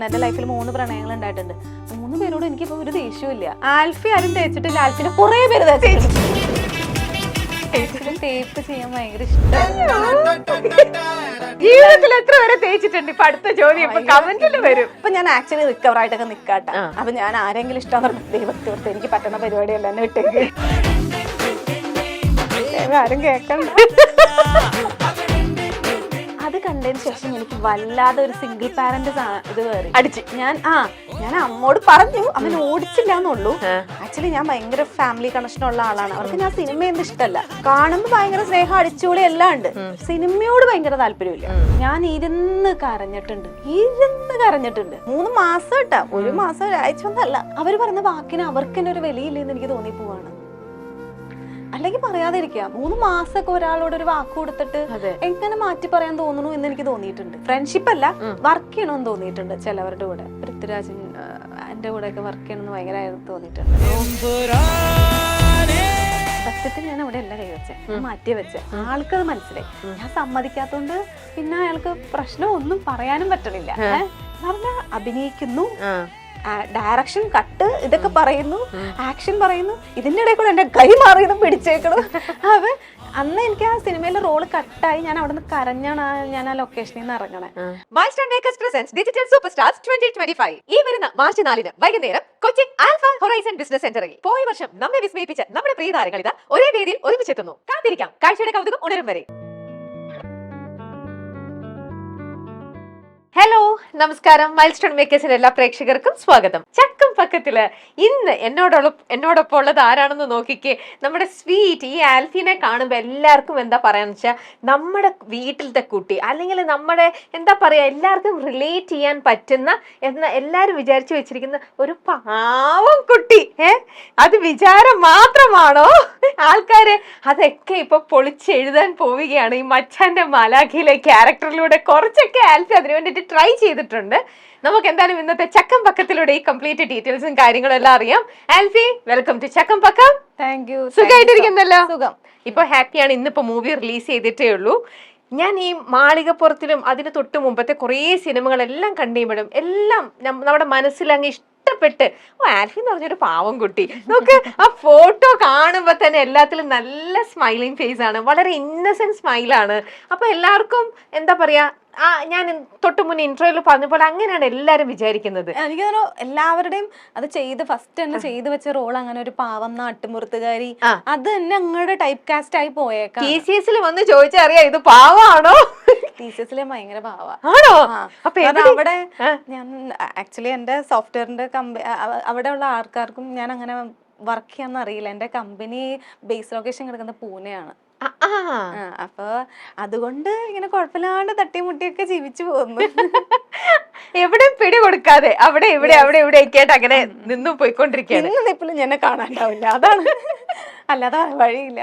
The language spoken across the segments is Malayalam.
എന്റെ ലൈഫിൽ 3 പ്രണയങ്ങൾ ഉണ്ടായിട്ടുണ്ട്. 3 പേരോട് എനിക്കിപ്പോ ഒരു ദേഷ്യമില്ല. ആൽഫി ആരും തേച്ചിട്ടില്ല, ആൽഫിനെ കുറെ പേര് തേച്ചിട്ടുണ്ട്. തേപ്പ് ചെയ്യാൻ ഭയങ്കര ഇഷ്ടമാണ്. ജീവിതത്തിൽ എത്ര പേരെ തേച്ചിട്ടുണ്ട്? ഇപ്പൊ അടുത്ത ചോദ്യം ഇപ്പൊ കമന്റിൽ വരും. ഇപ്പൊ ഞാൻ ആക്ച്വലി റിക്കവർ ആയിട്ടൊക്കെ നിക്കാട്ടെ. അപ്പൊ ഞാൻ ആരെങ്കിലും ഇഷ്ടം ദൈവത്തെ ഓർത്ത് എനിക്ക് പറ്റുന്ന പരിപാടിയല്ല എന്നെ വിട്ടേക്ക്. ആരും കേക്കണ്ട. അത് കണ്ടതിന് ശേഷം എനിക്ക് വല്ലാതെ ഒരു സിംഗിൾ പാരന്റ് ഇത് കയറി അടിച്ച്. ഞാൻ അമ്മോട് പറഞ്ഞു, അവൻ ഓടിച്ചില്ല എന്നുള്ളൂ. ആക്ച്വലി ഞാൻ ഭയങ്കര ഫാമിലി കണക്ഷൻ ഉള്ള ആളാണ്. അവർക്ക് ഞാൻ സിനിമയൊന്നും ഇഷ്ടമല്ല. കാണുമ്പോ ഭയങ്കര സ്നേഹം, അടിച്ചുപൊളി എല്ലാം ഉണ്ട്. സിനിമയോട് ഭയങ്കര താല്പര്യമില്ല. ഞാൻ ഇരുന്ന് കരഞ്ഞിട്ടുണ്ട്. 3 മാസം കേട്ടാ, 1 മാസം ഒരാഴ്ച ഒന്നല്ല. അവര് പറഞ്ഞ വാക്കിന് അവർക്ക് തന്നെ ഒരു വിലയില്ലെന്ന് എനിക്ക് തോന്നി പോവാണ്. അല്ലെങ്കിൽ പറയാതിരിക്കുക. 3 മാസമൊക്കെ ഒരാളോട് ഒരു വാക്ക് കൊടുത്തിട്ട് എങ്ങനെ മാറ്റി പറയാൻ തോന്നുന്നു എന്ന് എനിക്ക് തോന്നിയിട്ടുണ്ട്. ഫ്രണ്ട്ഷിപ്പ് അല്ല, വർക്ക് ചെയ്യണമെന്ന് തോന്നിയിട്ടുണ്ട്. ചിലവരുടെ കൂടെ, പൃഥ്വിരാജൻ എന്റെ കൂടെ ഒക്കെ വർക്ക് ചെയ്യണമെന്ന് ഭയങ്കരമായിട്ട് തോന്നിയിട്ടുണ്ട്. സത്യത്തിൽ ഞാൻ അവിടെ അല്ല കൈവച്ചേ, ഞാൻ മാറ്റി വെച്ചേ. ആൾക്കത് മനസ്സിലായി. ഞാൻ സമ്മതിക്കാത്തോണ്ട് പിന്നെ അയാൾക്ക് പ്രശ്നമൊന്നും പറയാനും പറ്റണില്ല. പറഞ്ഞാ അഭിനയിക്കുന്നു, ഡയറക്ഷൻ കട്ട് ഇതൊക്കെ പറയുന്നു, ആക്ഷൻ പറയുന്നു. ഇതിന്റെ ഇടയിൽ കൂടെ എന്റെ കൈ മാറിയതും പിടിച്ചേക്കണം. അപ്പൊ അന്ന് എനിക്ക് ആ സിനിമയിലെ റോള് കട്ടായി. ഞാൻ അവിടെ നിന്ന് കരഞ്ഞാണ് ഞാൻ ആ ലൊക്കേഷനിൽ നിന്ന് ഇറങ്ങണേ. Milestone makers presents digital super stars 2025 ഈ വരുന്ന മാർച്ച് 4 വൈകുന്നേരം കൊച്ചി ആൽഫ ഹൊറൈസൺ ബിസിനസ് സെന്ററിൽ. പോയ വർഷം നമ്മെ വിസ്മയിപ്പിച്ച നമ്മുടെ പ്രിയ താരങ്ങൾ ഇതാ ഒരേ വേദിയിൽ ഒരുമിച്ചെത്തുന്നു. കാത്തിരിക്കാം, കാഴ്ചയുടെ കൗതുകം ഉണരും വരെ. ഹലോ, നമസ്കാരം. മൈൽസ്റ്റോൺ മേക്കേഴ്സിന്റെ എല്ലാ പ്രേക്ഷകർക്കും സ്വാഗതം. ചക്കം പക്കത്തില് ഇന്ന് എന്നോടൊപ്പം ഉള്ളത് ആരാണെന്ന് നോക്കിക്കേ. നമ്മുടെ സ്വീറ്റ് ഈ ആൽഫിനെ കാണുമ്പോൾ എല്ലാവർക്കും എന്താ പറയാന്ന് വെച്ചാൽ നമ്മുടെ വീട്ടിലത്തെ കുട്ടി, അല്ലെങ്കിൽ നമ്മുടെ എന്താ പറയാ, എല്ലാവർക്കും റിലേറ്റ് ചെയ്യാൻ പറ്റുന്ന എന്ന് എല്ലാവരും വിചാരിച്ചു വെച്ചിരിക്കുന്ന ഒരു പാവം കുട്ടി. അത് വിചാരം മാത്രമാണോ? ആൾക്കാര് അതൊക്കെ ഇപ്പൊ പൊളിച്ചെഴുതാൻ പോവുകയാണ്. ഈ മച്ചാന്റെ മാലാഖയിലെ ക്യാരക്ടറിലൂടെ കുറച്ചൊക്കെ ആൽഫി അതിനു വേണ്ടിട്ട് ട്രൈ ചെയ്തിട്ടുണ്ട്. നമുക്ക് എന്തായാലും ഇന്നത്തെ ചക്കം പക്കത്തിലൂടെ ഈ കംപ്ലീറ്റ് ഡീറ്റെയിൽസും കാര്യങ്ങളും എല്ലാം അറിയാം. Alfie, welcome to Chakkam Pakkam. Thank you. സുഖമായിട്ടിരിക്കുന്നല്ലോ? സുഖം. ഇപ്പൊ ഹാപ്പിയാണ്. ഇന്നിപ്പോ മൂവി റിലീസ് ചെയ്തിട്ടേ ഉള്ളൂ. ഞാൻ ഈ മാളികപ്പുറത്തിലും അതിന് തൊട്ട് മുമ്പത്തെ കുറേ സിനിമകളെല്ലാം കണ്ടുകഴിയുമ്പോഴും എല്ലാം നമ്മുടെ മനസ്സിലങ്ങ് ഇഷ്ടപ്പെട്ട്, ആൽഫി എന്ന് പറഞ്ഞൊരു പാവം കുട്ടി. നമുക്ക് ആ ഫോട്ടോ കാണുമ്പോ തന്നെ എല്ലാത്തിലും നല്ല സ്മൈലിംഗ് ഫേസ് ആണ്, വളരെ ഇന്നസെന്റ് സ്മൈലാണ്. അപ്പൊ എല്ലാവർക്കും എന്താ പറയാ, ഞാൻ തൊട്ട് മുന്നേ ഇൻട്രോയിൽ പറഞ്ഞ പോലെ അങ്ങനെയാണ് എല്ലാരും വിചാരിക്കുന്നത്. എനിക്ക് തോന്നുന്നു എല്ലാവരുടെയും അത് ഫസ്റ്റ് തന്നെ ചെയ്ത് വെച്ച റോൾ അങ്ങനെ ഒരു പാവം നാട്ടുമുറുത്തുകാരി, അത് തന്നെ അങ്ങോട്ട് ടൈപ്പ് കാസ്റ്റ് ആയി പോയേക്കാം. TCS വന്ന് ചോദിച്ചറിയാം ഇത് പാവാണോ? TCS ഭയങ്കര പാവാ. ആണോ? അവിടെ ഞാൻ ആക്ച്വലി എന്റെ സോഫ്റ്റ്വെയറിന്റെ അവിടെ ഉള്ള ആൾക്കാർക്കും ഞാൻ അങ്ങനെ വർക്ക് ചെയ്യാന്ന് അറിയില്ല. എന്റെ കമ്പനി ബേസ് ലൊക്കേഷൻ കിടക്കുന്നത് പൂനെയാണ്. അപ്പൊ അതുകൊണ്ട് ഇങ്ങനെ കുഴപ്പമില്ലാണ്ട് തട്ടിമുട്ടിയൊക്കെ ജീവിച്ചു പോകുന്നു. എവിടെയും പിടി കൊടുക്കാതെ അവിടെ ഇവിടെ ഒക്കെ ആയിട്ട് അങ്ങനെ നിന്നും പോയിക്കൊണ്ടിരിക്കുകയാണ്. ഇപ്പോഴും എന്നെ കാണാണ്ടാവില്ല, അതാണ്, അല്ലാതെ വഴിയില്ല.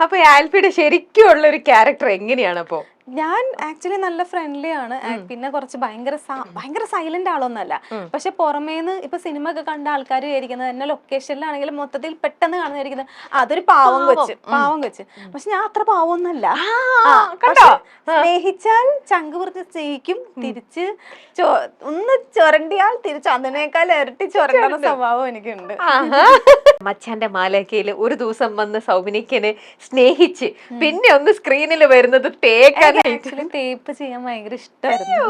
അപ്പൊ ആൽഫിയുടെ ശരിക്കും ഉള്ള ഒരു ക്യാരക്ടർ എങ്ങനെയാണ്? അപ്പൊ ഞാൻ ആക്ച്വലി നല്ല ഫ്രണ്ട്ലി ആണ്. പിന്നെ കുറച്ച് ഭയങ്കര സൈലന്റ് ആളൊന്നല്ല. പക്ഷെ പുറമേന്ന് ഇപ്പൊ സിനിമ ഒക്കെ കണ്ട ആൾക്കാർ വിചാരിക്കുന്നത് എന്നെ ലൊക്കേഷനിലാണെങ്കിലും മൊത്തത്തിൽ പെട്ടെന്ന് കാണുന്നതായിരിക്കുന്നത് അതൊരു പാവം കൊച്ച്. പക്ഷെ ഞാൻ അത്ര പാവമൊന്നല്ല. സ്നേഹിച്ചാൽ ചങ്ക് പുറത്ത് സ്നേഹിക്കും, തിരിച്ച് ഒന്ന് ചൊരണ്ടിയാൽ തിരിച്ച് അതിനേക്കാൾ ഇരട്ടി ചൊരണ്ടുന്ന സ്വഭാവം എനിക്കുണ്ട്. മച്ചാന്റെ മാലാഖയില് ഒരു ദിവസം വന്ന് സൗമിനിക്കനെ സ്നേഹിച്ച് പിന്നെ ഒന്ന് സ്ക്രീനിൽ വരുന്നത് തേപ്പ് ചെയ്യാൻ ഭയങ്കര ഇഷ്ടമായിരുന്നു.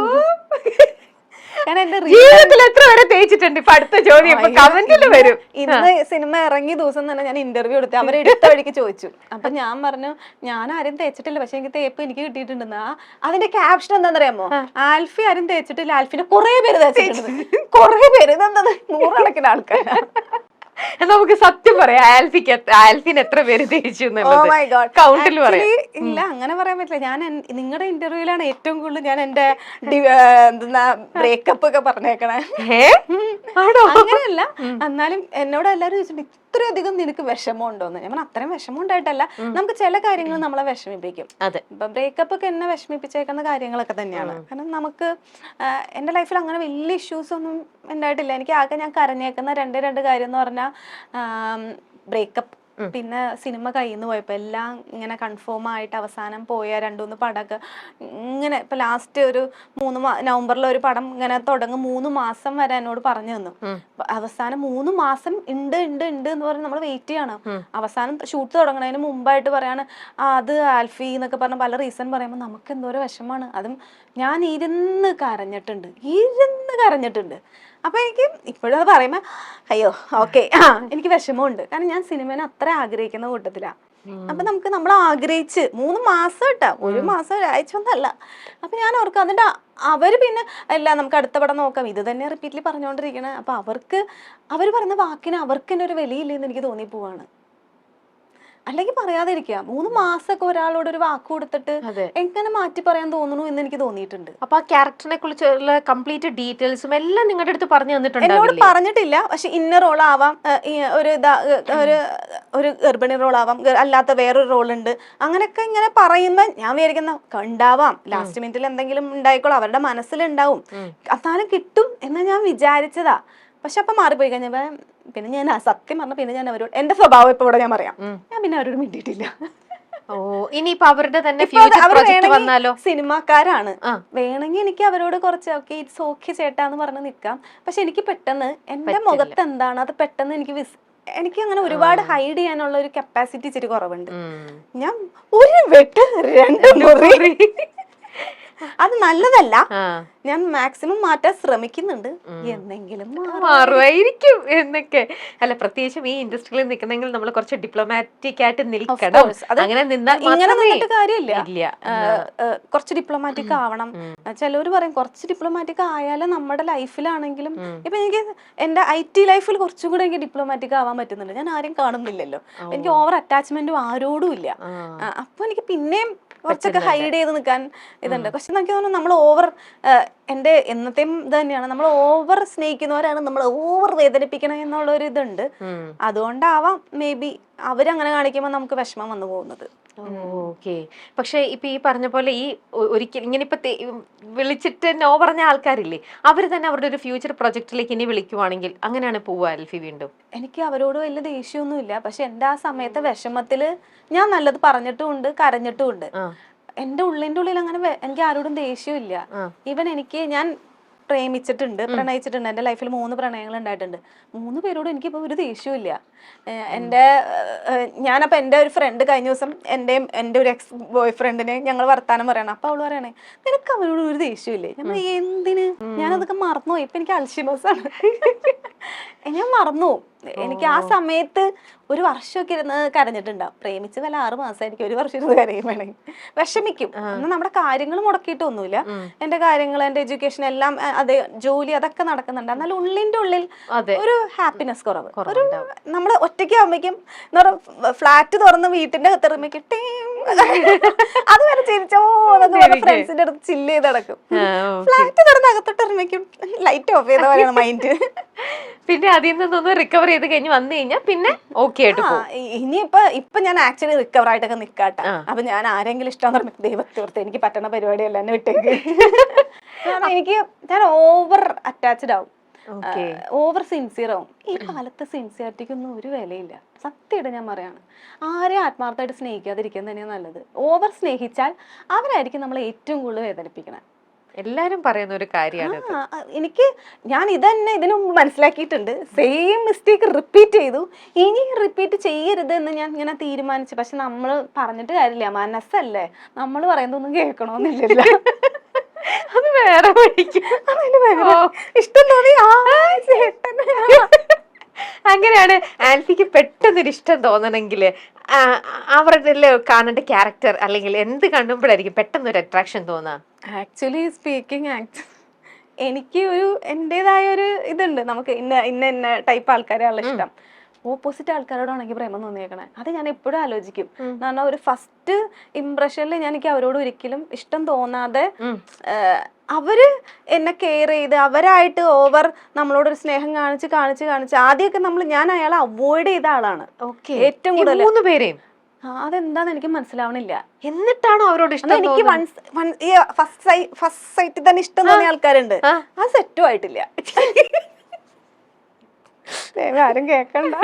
ജീവിതത്തിൽ എത്ര വരെ തേച്ചിട്ടുണ്ട്? ഇപ്പൊ അടുത്ത ചോദ്യം ഇപ്പൊ കമന്റിൽ വരും. ഇന്ന് സിനിമ ഇറങ്ങിയ ദിവസം തന്നെ ഞാൻ ഇന്റർവ്യൂ എടുത്തു. അവരെ എടുത്ത വഴിക്ക് ചോദിച്ചു. അപ്പൊ ഞാൻ പറഞ്ഞു ഞാൻ ആരും തേച്ചിട്ടില്ല, പക്ഷെ എനിക്ക് തേപ്പ് എനിക്ക് കിട്ടിയിട്ടുണ്ടെന്ന്. അതിന്റെ ക്യാപ്ഷൻ എന്താണെന്നറിയാമോ? ആൽഫി ആരും തേച്ചിട്ടില്ല, ആൽഫിനെ കുറെ പേര് തേച്ചിട്ടുണ്ട്. കുറെ പേര്, ഇതെന്താ 100 കണക്കിന് ആൾക്കാർ. നമുക്ക് സത്യം പറയാം, ആൽഫിന് എത്ര പേര് തേച്ചു കൗണ്ടിൽ പറയാം. ഇല്ല, അങ്ങനെ പറയാൻ പറ്റില്ല. ഞാൻ നിങ്ങളുടെ ഇന്റർവ്യൂലാണ് ഏറ്റവും കൂടുതൽ ഞാൻ എന്റെ ബ്രേക്കപ്പ് ഒക്കെ പറഞ്ഞേക്കണേ. അങ്ങനെയല്ല, എന്നാലും എന്നോട് എല്ലാരും ചോദിച്ചിട്ടുണ്ട് ഇത്രയധികം നിനക്ക് വിഷമം ഉണ്ടോന്ന്. ഞാൻ അത്രയും വിഷമം ഉണ്ടായിട്ടല്ല, നമുക്ക് ചില കാര്യങ്ങൾ നമ്മളെ വിഷമിപ്പിക്കും. ഇപ്പൊ ബ്രേക്കപ്പ് ഒക്കെ എന്നെ വിഷമിപ്പിച്ചേക്കുന്ന കാര്യങ്ങളൊക്കെ തന്നെയാണ്. കാരണം നമുക്ക് എന്റെ ലൈഫിൽ അങ്ങനെ വലിയ ഇഷ്യൂസ് ഒന്നും ഉണ്ടായിട്ടില്ല. എനിക്ക് ആകെ ഞാൻ കരഞ്ഞേക്കുന്ന രണ്ട് കാര്യം എന്ന് പറഞ്ഞാൽ ബ്രേക്കപ്പ് പിന്നെ സിനിമ കയ്യിൽ നിന്ന് പോയപ്പോൾ എല്ലാം ഇങ്ങനെ കൺഫേം ആയിട്ട് അവസാനം പോയ 2-3 പടമൊക്കെ ഇങ്ങനെ ഇപ്പൊ ലാസ്റ്റ് ഒരു നവംബറിൽ ഒരു പടം ഇങ്ങനെ തുടങ്ങും 3 മാസം വരെ എന്നോട് പറഞ്ഞു തന്നു. അവസാനം 3 മാസം ഉണ്ട് എന്ന് പറഞ്ഞ് നമ്മൾ വെയിറ്റ് ചെയ്യണം. അവസാനം ഷൂട്ട് തുടങ്ങുന്നതിന് മുമ്പായിട്ട് പറയാണ് അത് ആൽഫി എന്നൊക്കെ പറഞ്ഞ പല റീസൺ പറയുമ്പോൾ നമുക്ക് എന്തോരം വിഷമാണ്. അതും ഞാൻ ഇരുന്ന് കരഞ്ഞിട്ടുണ്ട്. അപ്പൊ എനിക്ക് ഇപ്പോഴും അത് പറയുമ്പോ അയ്യോ ഓക്കെ എനിക്ക് വിഷമമുണ്ട്. കാരണം ഞാൻ സിനിമേനെ അത്ര ആഗ്രഹിക്കുന്ന കൂട്ടത്തിലാ. അപ്പൊ നമ്മൾ ആഗ്രഹിച്ച് 3 മാസം കേട്ടാ, 1 മാസം ഒരാഴ്ച ഒന്നല്ല. അപ്പൊ ഞാൻ ഓർക്കും അതിന്റെ അവര് പിന്നെ അല്ല നമുക്ക് അടുത്ത പടം നോക്കാം, ഇത് തന്നെ റിപ്പീറ്റ്ലി പറഞ്ഞുകൊണ്ടിരിക്കണേ. അപ്പൊ അവര് പറയുന്ന വാക്കിന് അവർക്ക് തന്നെ ഒരു വിലയില്ലെന്ന് എനിക്ക് തോന്നിപ്പോവാണ്. അല്ലെങ്കിൽ പറയാതിരിക്കുക. 3 മാസമൊക്കെ ഒരാളോട് ഒരു വാക്ക് കൊടുത്തിട്ട് എങ്ങനെ മാറ്റി പറയാൻ തോന്നുന്നു എന്ന് എനിക്ക് തോന്നിയിട്ടുണ്ട്. അപ്പൊ ആ ക്യാരക്ടറിനെ കുറിച്ചുള്ള കംപ്ലീറ്റ് ഡീറ്റെയിൽസും എല്ലാം നിങ്ങളുടെ അടുത്ത് പറഞ്ഞു തന്നിട്ടുണ്ട്? എന്നോട് പറഞ്ഞിട്ടില്ല. പക്ഷെ ഇന്ന റോൾ ആവാം, ഒരു ഗർഭിണി റോൾ ആവാം, അല്ലാത്ത വേറൊരു റോൾ ഉണ്ട്, അങ്ങനെയൊക്കെ ഇങ്ങനെ പറയുമ്പോ ഞാൻ വിചാരിക്കുന്ന ഉണ്ടാവാം, ലാസ്റ്റ് മിനിറ്റിൽ എന്തെങ്കിലും ഉണ്ടായിക്കോളും, അവരുടെ മനസ്സിലുണ്ടാവും, എന്നാലും കിട്ടും എന്ന് ഞാൻ വിചാരിച്ചതാ. പക്ഷെ അപ്പൊ മാറിപ്പോയി കഴിഞ്ഞപ്പോ പിന്നെ ഞാൻ സത്യം പറഞ്ഞ പിന്നെ ഞാൻ അവരോട് എന്റെ സ്വഭാവം ഇപ്പൊ ഇവിടെ ഞാൻ പറയാം, ഞാൻ പിന്നെ അവരോട് മിണ്ടിയിട്ടില്ല. ഓ ഇനിയിപ്പോ അവരുടെ തന്നെ ഫ്യൂച്ചർ പ്രൊജക്ട് വന്നാലോ? സിനിമാക്കാരാണ്, വേണമെങ്കിൽ എനിക്ക് അവരോട് കുറച്ച് ഓക്കെ ഇറ്റ്സ് ഓക്കെ ചേട്ടാന്ന് പറഞ്ഞ് നിൽക്കാം. പക്ഷെ എനിക്ക് പെട്ടെന്ന് എന്റെ മുഖത്ത് എന്താണ് അത് പെട്ടെന്ന് എനിക്ക് അങ്ങനെ ഒരുപാട് ഹൈഡ് ചെയ്യാനുള്ള ഒരു കപ്പാസിറ്റി ഇച്ചിരി കുറവുണ്ട്. ഞാൻ ഒരു വെട്ട് 2 മുറി അത് നല്ലതല്ല. ഞാൻ മാക്സിമം മാറ്റാൻ ശ്രമിക്കുന്നുണ്ട്. എന്തെങ്കിലും മാറുമായിരിക്കും എന്നൊക്കെ. അല്ല പ്രത്യേകിച്ചും ഈ ഇൻഡസ്ട്രിയിൽ നിൽക്കുന്നെങ്കിൽ നമ്മൾ കുറച്ച് ഡിപ്ലോമാറ്റിക് ആയിട്ട് നിൽക്കണം. അങ്ങനെ നിന്നാൽ ഇങ്ങനെ നിന്നിട്ട് കാര്യമില്ല, കുറച്ച് ഡിപ്ലോമാറ്റിക് ആവണം. ചിലവര് പറയും കുറച്ച് ഡിപ്ലോമാറ്റിക് ആയാലും നമ്മുടെ ലൈഫിലാണെങ്കിലും ഇപ്പൊ എനിക്ക് എന്റെ IT ലൈഫിൽ കുറച്ചും കൂടെ എനിക്ക് ഡിപ്ലോമാറ്റിക് ആവാൻ പറ്റുന്നുണ്ട്. ഞാൻ ആരും കാണുന്നില്ലല്ലോ, എനിക്ക് ഓവർ അറ്റാച്ച്മെന്റും ആരോടും ഇല്ല. അപ്പൊ എനിക്ക് പിന്നെയും കുറച്ചൊക്കെ ഹൈഡ് ചെയ്ത് നിൽക്കാൻ ഇതുണ്ട്. പക്ഷെ എനിക്ക് തോന്നുന്നു നമ്മൾ ഓവർ എന്റെ എന്നത്തെയും ഇത് തന്നെയാണ്, നമ്മൾ ഓവർ സ്നേഹിക്കുന്നവരാണ് നമ്മൾ ഓവർ വേദനിപ്പിക്കണം എന്നുള്ള ഒരു ഇതുണ്ട്. അതുകൊണ്ടാവാം മേ ബി അവരങ്ങനെ കാണിക്കുമ്പോൾ നമുക്ക് വിഷമം വന്നു പോകുന്നത്. ഓക്കെ. പക്ഷെ ഇപ്പൊ ഈ പറഞ്ഞ പോലെ ഈ ഒരിക്കൽ ഇങ്ങനെ ഇപ്പൊ വിളിച്ചിട്ട് നോ പറഞ്ഞ ആൾക്കാരില്ലേ, അവര് തന്നെ അവരുടെ ഒരു ഫ്യൂച്ചർ പ്രൊജക്റ്റിലേക്ക് ഇനി വിളിക്കുവാണെങ്കിൽ അങ്ങനെയാണ് പോവുക ആൽഫി വീണ്ടും? എനിക്ക് അവരോട് വലിയ ദേഷ്യമൊന്നുമില്ല. പക്ഷെ എന്റെ ആ സമയത്തെ വിഷമത്തില് ഞാൻ നല്ലത് പറഞ്ഞിട്ടുമുണ്ട്, കരഞ്ഞിട്ടുമുണ്ട്. എന്റെ ഉള്ളിന്റെ ഉള്ളിൽ അങ്ങനെ എനിക്ക് ആരോടും ദേഷ്യമില്ല. ഈവൻ ഞാൻ പ്രേമിച്ചിട്ടുണ്ട്, പ്രണയിച്ചിട്ടുണ്ട്. എൻ്റെ ലൈഫിൽ 3 പ്രണയങ്ങൾ ഉണ്ടായിട്ടുണ്ട്. 3 പേരോടും എനിക്കിപ്പോൾ ഒരു ദേഷ്യമില്ല. ഞാനപ്പോൾ എൻ്റെ ഒരു ഫ്രണ്ട് കഴിഞ്ഞ ദിവസം എൻ്റെ ഒരു എക്സ് ബോയ് ഫ്രണ്ടിനെ ഞങ്ങൾ വർത്താനം പറയണം. അപ്പോൾ അവള് പറയണേ നിനക്ക് അവരോട് ഒരു ദേഷ്യമില്ലേ? ഞാൻ എന്തിന്, ഞാനതൊക്കെ മറന്നുപോയി. ഇപ്പം എനിക്ക് അൽഷിമോസാണ്, ഞാൻ മറന്നു. എനിക്ക് ആ സമയത്ത് 1 വർഷമൊക്കെ ഇരുന്ന് കരഞ്ഞിട്ടുണ്ടാവും. പ്രേമിച്ച് വല്ല 6 മാസമായിരിക്കും, 1 വർഷം ഇരുന്ന് കരയും വേണമെങ്കിൽ വിഷമിക്കും. എന്നാൽ നമ്മുടെ കാര്യങ്ങൾ മുടക്കിയിട്ടൊന്നുമില്ല. എൻ്റെ കാര്യങ്ങൾ, എൻ്റെ എഡ്യൂക്കേഷൻ എല്ലാം അതെ, ജോലി അതൊക്കെ നടക്കുന്നുണ്ട്. എന്നാൽ ഉള്ളിൻ്റെ ഉള്ളിൽ ഒരു ഹാപ്പിനെസ് കുറവ്. ഒരു നമ്മള് ഒറ്റയ്ക്ക് ആവുമ്പോഴേക്കും എന്താ പറയുക, ഫ്ലാറ്റ് തുറന്ന് വീട്ടിന്റെ അകത്തിറങ്ങുമ്പോഴേക്കും അത് വരെ ചിരിച്ചോ ഫ്രണ്ട്സിന്റെ അടുത്ത് ചില്ല് ചെയ്ത് നടക്കും. ഫ്ലാറ്റ് തുറന്ന് അകത്തോട്ട് ഇറങ്ങുമ്പോഴേക്കും ലൈറ്റ് ഓഫ് ചെയ്ത പോലെയാണ് മൈൻഡ്. പിന്നെ അതിൽ നിന്നൊന്ന് റിക്കവർ ചെയ്ത് കഴിഞ്ഞ് വന്നു കഴിഞ്ഞാൽ പിന്നെ ഓക്കെ ആയിട്ട് ഇപ്പൊ ഞാൻ ആക്ച്വലി റിക്കവർ ആയിട്ടൊക്കെ നിക്കാട്ടെ. അപ്പൊ ഞാൻ ആരെങ്കിലും ഇഷ്ടം പറഞ്ഞു ദൈവത്തോർത്ത് എനിക്ക് പറ്റുന്ന പരിപാടിയല്ല എന്നെ വിട്ടേക്ക്. ഞാൻ ഓവർ അറ്റാച്ച്ഡ് ആവും, ഓവർ സിൻസിയർ ആവും. ഈ കാലത്ത് സിൻസിയറിറ്റിക്കൊന്നും ഒരു വിലയില്ല. സത്യമായിട്ട് ഞാൻ പറയാണ്, ആരെയും ആത്മാർത്ഥമായിട്ട് സ്നേഹിക്കാതിരിക്കാൻ തന്നെയാണ് നല്ലത്. ഓവർ സ്നേഹിച്ചാൽ അവരായിരിക്കും നമ്മളെ ഏറ്റവും കൂടുതൽ വേദനിപ്പിക്കണേ. എല്ലാരും പറയുന്ന ഒരു കാര്യമാണ്. ഞാൻ ഇതന്നെ ഇതിനു മുമ്പ് മനസ്സിലാക്കിയിട്ടുണ്ട്. സെയിം മിസ്റ്റേക്ക് റിപ്പീറ്റ് ചെയ്തു, ഇനി റിപ്പീറ്റ് ചെയ്യരുത് എന്ന് ഞാൻ ഇങ്ങനെ തീരുമാനിച്ചു. പക്ഷെ നമ്മൾ പറഞ്ഞിട്ട് കാര്യമില്ല, മനസ്സല്ലേ, നമ്മൾ പറയുന്നതൊന്നും കേൾക്കണമെന്നില്ലല്ലോ. അത് വേറെ ഇഷ്ടം തോന്നി അങ്ങനെയാണ്. ആൽഫിക്ക് പെട്ടെന്നൊരു ഇഷ്ടം തോന്നണമെങ്കിൽ അവരുടെ കാണേണ്ട ക്യാരക്ടർ അല്ലെങ്കിൽ എന്ത് കണ്ടുമ്പോഴായിരിക്കും പെട്ടെന്നൊരു അട്രാക്ഷൻ തോന്നാ? ആക്ച്വലി സ്പീക്കിംഗ് എനിക്ക് എൻ്റെതായ ഒരു ഇതുണ്ട്. നമുക്ക് ഇന്ന ടൈപ്പ് ആൾക്കാരെയുള്ള ഇഷ്ടം. ഓപ്പോസിറ്റ് ആൾക്കാരോടാണെങ്കിൽ പ്രേമം തോന്നിയേക്കണേ, അത് ഞാൻ എപ്പോഴും ആലോചിക്കും. കാരണം ഒരു ഫസ്റ്റ് ഇംപ്രഷനിൽ എനിക്ക് അവരോട് ഒരിക്കലും ഇഷ്ടം തോന്നാതെ അവര് എന്നെ കെയർ ചെയ്ത് അവരായിട്ട് ഓവർ നമ്മളോടൊരു സ്നേഹം കാണിച്ച് ആദ്യമൊക്കെ ഞാൻ അയാളെ അവോയ്ഡ് ചെയ്ത ആളാണ് ഏറ്റവും കൂടുതൽ. 3 പേരെയും അതെന്താന്ന് എനിക്ക് മനസ്സിലാവണില്ല. എന്നിട്ടാണോ അവരോട് ഇഷ്ടം? എനിക്ക് ഫസ്റ്റ് സൈറ്റിൽ തന്നെ ഇഷ്ടം തോന്നിയ ആൾക്കാരുണ്ട്, അത് സെറ്റും ആയിട്ടില്ല. ആരും കേക്കണ്ട.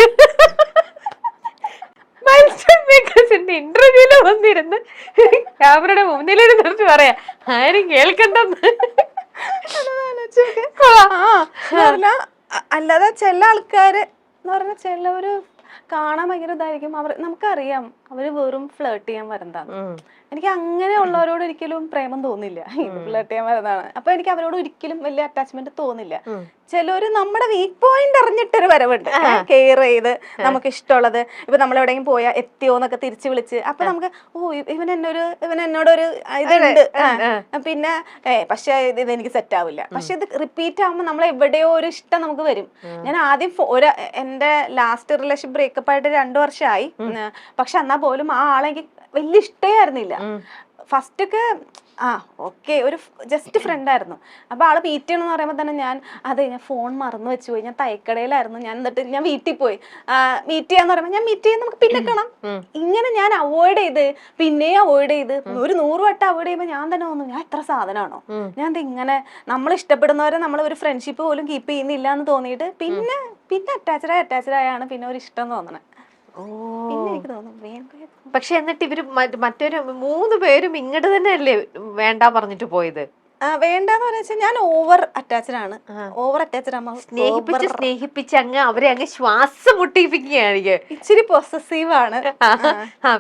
മൈൽസ്റ്റോൺ മേക്കേഴ്സിന്റെ ഇന്റർവ്യൂല് വന്നിരുന്ന് ക്യാമറയുടെ മുന്നിലിരുന്നിട്ട് പറയാ ആരും കേൾക്കണ്ടെന്ന്. അല്ലാതെ ചില ആൾക്കാര് എന്ന് പറഞ്ഞാൽ ചിലവര് കാണാൻ ഭയങ്കര ഇതായിരിക്കും. നമുക്കറിയാം അവര് വെറും ഫ്ലേർട്ട് ചെയ്യാൻ വരുന്നതാണ്. എനിക്ക് അങ്ങനെയുള്ളവരോട് ഒരിക്കലും പ്രേമം തോന്നില്ല. ഫ്ലേർട്ട് ചെയ്യാൻ വരുന്നതാണ്. അപ്പൊ എനിക്ക് അവരോട് ഒരിക്കലും വലിയ അറ്റാച്ച്മെന്റ് തോന്നില്ല. ചിലര് നമ്മുടെ വീക്ക് പോയിന്റ് അറിഞ്ഞിട്ടൊരു വരവുണ്ട്, കെയർ ചെയ്ത് നമുക്ക് ഇഷ്ടമുള്ളത്. ഇപ്പൊ നമ്മൾ എവിടെയെങ്കിലും പോയാൽ എത്തിയോ എന്നൊക്കെ തിരിച്ചു വിളിച്ച്, അപ്പൊ നമുക്ക് ഇവൻ എന്നോടൊരു ഇതുണ്ട്. പിന്നെ പക്ഷെ ഇത് എനിക്ക് സെറ്റ് ആവില്ല. പക്ഷെ ഇത് റിപ്പീറ്റ് ആകുമ്പോൾ നമ്മൾ എവിടെയോ ഒരു ഇഷ്ടം നമുക്ക് വരും. ഞാൻ ആദ്യം എന്റെ ലാസ്റ്റ് റിലേഷൻ ബ്രേക്കപ്പ് ആയിട്ട് 2 വർഷമായി. പക്ഷെ എന്നാ പോലും ആ ആളെ എനിക്ക് വലിയ ഇഷ്ടേ ആയിരുന്നില്ല. ഫസ്റ്റ് ഒക്കെ ഓക്കെ ഒരു ജസ്റ്റ് ഫ്രണ്ട് ആയിരുന്നു. അപ്പൊ ആള് മീറ്റ് ചെയ്യണമെന്ന് പറയുമ്പോൾ തന്നെ ഞാൻ ഫോൺ മറന്നു വെച്ചു പോയി, ഞാൻ തൈക്കടയിലായിരുന്നു. എന്നിട്ട് ഞാൻ വീട്ടിൽ പോയി മീറ്റ് ചെയ്യാന്ന് പറയുമ്പോൾ ഞാൻ മീറ്റ് ചെയ്യാൻ നമുക്ക് പിന്നെ കാണാം. ഇങ്ങനെ ഞാൻ അവോയ്ഡ് ചെയ്ത് പിന്നെയും അവോയ്ഡ് ചെയ്ത് ഒരു 100 വട്ടം അവോയ്ഡ് ചെയ്യുമ്പോൾ ഞാൻ തന്നെ തോന്നുന്നു ഞാൻ എത്ര സാധനമാണോ, ഞാൻ ഇങ്ങനെ നമ്മൾ ഇഷ്ടപ്പെടുന്നവരെ നമ്മൾ ഒരു ഫ്രണ്ട്ഷിപ്പ് പോലും കീപ്പ് ചെയ്യുന്നില്ല എന്ന് തോന്നിയിട്ട് പിന്നെ അറ്റാച്ച്ഡ് ആയാണ് പിന്നെ ഒരു ഇഷ്ടം തോന്നണേ. പക്ഷെ എന്നിട്ട് ഇവര് മറ്റൊരു 3 പേരും ഇങ്ങോട്ട് തന്നെ അല്ലേ വേണ്ട പറഞ്ഞിട്ട് പോയത്? വേണ്ടെന്ന് പറഞ്ഞാൽ ഞാൻ ഓവർ അറ്റാച്ച്ഡ് ആണ്. ഓവർ അറ്റാച്ച്ഡ് ആകുമ്പോൾ സ്നേഹിപ്പിച്ച് അവരെ അങ്ങ് ശ്വാസം മുട്ടിപ്പിക്കുകയാണ്. ഇച്ചിരി പൊസസീവ് ആണ്.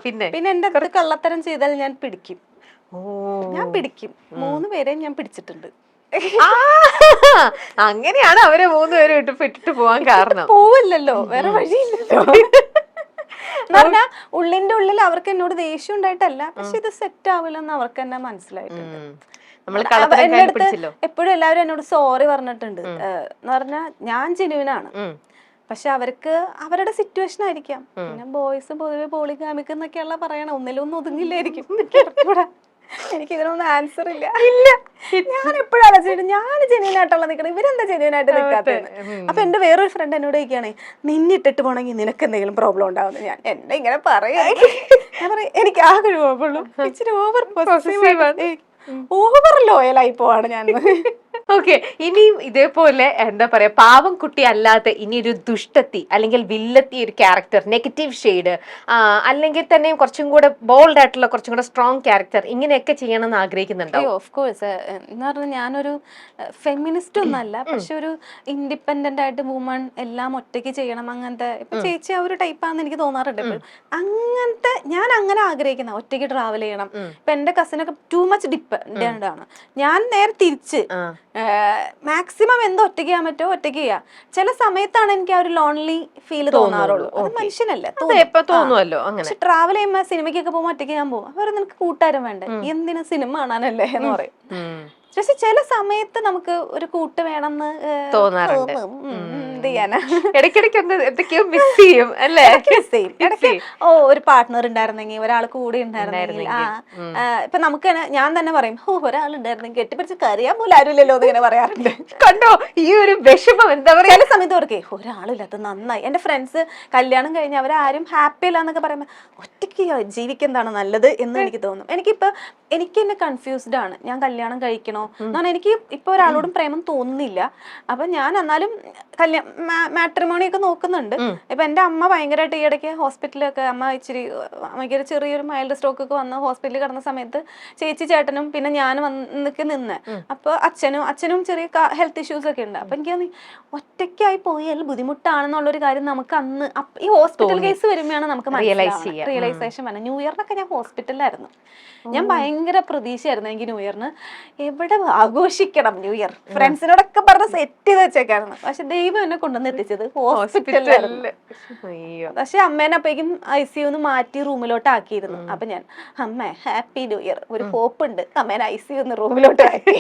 പിന്നെ എന്റെ അടുത്ത് കള്ളത്തരം ചെയ്താൽ ഞാൻ പിടിക്കും. 3 പേരെയും ഞാൻ പിടിച്ചിട്ടുണ്ട്. അങ്ങനെയാണ് അവരെ 3 പേരും ഇട്ടിട്ട് പോവാൻ കാരണം. പോവില്ലല്ലോ, വേറെ വഴിയില്ലല്ലോ. എന്ന് പറഞ്ഞാ ഉള്ളിന്റെ ഉള്ളിൽ അവർക്ക് എന്നോട് ദേഷ്യം ഉണ്ടായിട്ടല്ല, പക്ഷെ ഇത് സെറ്റ് ആവില്ലെന്ന് അവർക്ക് തന്നെ മനസ്സിലായിട്ടുണ്ട്. എപ്പോഴും എല്ലാവരും എന്നോട് സോറി പറഞ്ഞിട്ടുണ്ട്. എന്ന് പറഞ്ഞാ ഞാൻ ജെന്യുവിനാണ്, പക്ഷെ അവർക്ക് അവരുടെ സിറ്റുവേഷൻ ആയിരിക്കാം. പിന്നെ ബോയ്സ് പൊതുവെ പോളിഗാമിക് എന്നൊക്കെയുള്ള പറയണ ഒന്നിലൊന്നും ഒതുങ്ങില്ലായിരിക്കും. എനിക്ക് ഇതിനൊന്നും ആൻസർ ഇല്ല. ഞാൻ എപ്പോഴും ആലോചിച്ചിട്ട് ഞാൻ ജെന്യുവൻ ആയിട്ടുള്ള നിൽക്കണം, ഇവരെന്താ ജെന്യുവൻ ആയിട്ട് നിൽക്കാത്തത്. അപ്പൊ എന്റെ വേറൊരു ഫ്രണ്ട് എന്നോട് ചോദിക്കുകയാണെ നിന്നിട്ടിട്ട് പോണെങ്കിൽ നിനക്ക് എന്തെങ്കിലും പ്രോബ്ലം ഉണ്ടാവുന്നു. ഞാൻ എന്നെ ഇങ്ങനെ പറയാ, ഞാൻ പറയാം എനിക്ക് ആകെ ഒരു കുഴപ്പമുള്ളൂ, ഇച്ചിരി ഓവർ ലോയലായി പോവാണ് ഞാൻ. ഓക്കെ, ഇനിയും ഇതേപോലെ എന്താ പറയാ പാവം കുട്ടി അല്ലാതെ ഇനി ഒരു ദുഷ്ടത്തി അല്ലെങ്കിൽ വില്ലത്തി ഒരു ക്യാരക്ടർ, നെഗറ്റീവ് ഷെയ്ഡ്, അല്ലെങ്കിൽ തന്നെ കുറച്ചും കൂടെ ബോൾഡ് ആയിട്ടുള്ള കുറച്ചും കൂടെ സ്ട്രോങ് ക്യാരക്ടർ, ഇങ്ങനെയൊക്കെ ചെയ്യണമെന്ന് ആഗ്രഹിക്കുന്നുണ്ടോ? Of course. എന്ന് പറഞ്ഞാൽ ഞാനൊരു ഫെമിനിസ്റ്റ് ഒന്നല്ല, പക്ഷെ ഒരു ഇൻഡിപെൻഡന്റ് ആയിട്ട് വുമൺ എല്ലാം ഒറ്റയ്ക്ക് ചെയ്യണം അങ്ങനത്തെ. ഇപ്പൊ ചേച്ചി ആ ഒരു ടൈപ്പാന്ന് എനിക്ക് തോന്നാറുണ്ട് എപ്പോഴും. അങ്ങനത്തെ ഞാൻ അങ്ങനെ ആഗ്രഹിക്കുന്ന ഒറ്റയ്ക്ക് ട്രാവൽ ചെയ്യണം. ഇപ്പൊ എന്റെ കസിനൊക്കെ ടൂ മച്ച് ഡിപ്പെൻഡന്റ് ആണ്. ഞാൻ നേരെ തിരിച്ച് മാക്സിമം എന്തോ ഒറ്റയ്ക്ക് ചെയ്യാൻ പറ്റുമോ ഒറ്റയ്ക്ക് ചെയ്യാം. ചില സമയത്താണ് എനിക്ക് ആ ഒരു ലോൺലി ഫീൽ തോന്നാറുള്ളൂ. അത് മനുഷ്യനല്ലേ, തോന്നുമല്ലോ. പക്ഷെ ട്രാവൽ ചെയ്യുമ്പോ സിനിമയ്ക്കൊക്കെ പോകുമ്പോൾ ഒറ്റയ്ക്ക് ഞാൻ പോകും. അവർ നിനക്ക് കൂട്ടുകാരൻ വേണ്ടേ, എന്തിനാ സിനിമ കാണാനല്ലേ എന്ന് പറയും. പക്ഷെ ചില സമയത്ത് നമുക്ക് ഒരു കൂട്ട് വേണമെന്ന് തോന്നാറുണ്ട്. ഇടയ്ക്കിടയ്ക്ക് എന്തൊക്കെയോ മിസ് ചെയ്യും അല്ലേ? ഇടയ്ക്ക് ഒരു പാർട്ട്ണർ ഉണ്ടായിരുന്നെങ്കിൽ, ഒരാൾ കൂടെ ഉണ്ടായിരുന്നെങ്കിൽ. ഇപ്പൊ നമുക്ക് ഞാൻ തന്നെ പറയും ഒരാൾ ഉണ്ടായിരുന്നെങ്കിൽ കെട്ടിപ്പിടിച്ച് കറിയാൻ പോലും ആരുമില്ലല്ലോ എന്ന് ഇങ്ങനെ പറയാറുണ്ട്. കണ്ടോ ഈ ഒരു വിഷമം? എന്താ പറയാ, ചില സമയത്ത് ഓർക്കേ ഒരാളില്ലാത്ത നന്നായി. എന്റെ ഫ്രണ്ട്സ് കല്യാണം കഴിഞ്ഞ് അവരാരും ഹാപ്പി അല്ല എന്നൊക്കെ പറയുമ്പോ ഒറ്റയ്ക്ക് ജീവിക്കുന്നതാണ് നല്ലത് എന്ന് എനിക്ക് തോന്നും. എനിക്ക് എന്നെ കൺഫ്യൂസ്ഡ് ആണ്. ഞാൻ കല്യാണം കഴിക്കണോ എന്നാണ്. എനിക്ക് ഇപ്പൊ ഒരാളോടും പ്രേമം തോന്നുന്നില്ല. അപ്പൊ ഞാൻ എന്നാലും മാട്രിമോണി ഒക്കെ നോക്കുന്നുണ്ട്. ഇപ്പൊ എന്റെ അമ്മ ഭയങ്കരമായിട്ട് ഈ ഇടയ്ക്ക് ഹോസ്പിറ്റലൊക്കെ, അമ്മയ്ക്ക് ചെറിയൊരു മൈൽഡ് സ്ട്രോക്ക് ഒക്കെ വന്ന് ഹോസ്പിറ്റലിൽ കിടന്ന സമയത്ത് ചേട്ടനും പിന്നെ ഞാൻ നിന്ന്. അപ്പൊ അച്ഛനും ചെറിയ ഹെൽത്ത് ഇഷ്യൂസ് ഒക്കെ ഉണ്ട്. അപ്പൊ എനിക്ക് ഒറ്റയ്ക്കായി പോയാൽ ബുദ്ധിമുട്ടാണെന്നുള്ളൊരു കാര്യം നമുക്ക് അന്ന് ഈ ഹോസ്പിറ്റൽ കേസ് വരുമ്പോഴാണ് നമുക്ക് റിയലൈസേഷൻ വന്നത്. ന്യൂ ഇയറിനൊക്കെ ഞാൻ ഹോസ്പിറ്റലിലായിരുന്നു. ഞാൻ ഭയങ്കര പ്രതീക്ഷയായിരുന്നു എനിക്ക് ന്യൂ ഇയറിന് എവിടെ ആഘോഷിക്കണം ന്യൂ ഇയർ, ഫ്രണ്ട്സിനോടൊക്കെ പറഞ്ഞ് സെറ്റ് ചെയ്ത് വെച്ചേക്കായിരുന്നു. പക്ഷെ ദൈവം എന്നെ കൊണ്ടുവന്ന് എത്തിച്ചത് ഹോസ്പിറ്റലിലായിരുന്നു. പക്ഷെ അമ്മേനെ അപ്പേക്കും ICU മാറ്റി റൂമിലോട്ട് ആക്കിയിരുന്നു. അപ്പൊ ഞാൻ അമ്മ ഹാപ്പി ന്യൂ ഇയർ, ഒരു ഹോപ്പ് ഉണ്ട്, അമ്മേനെ ICU റൂമിലോട്ട് ആക്കി.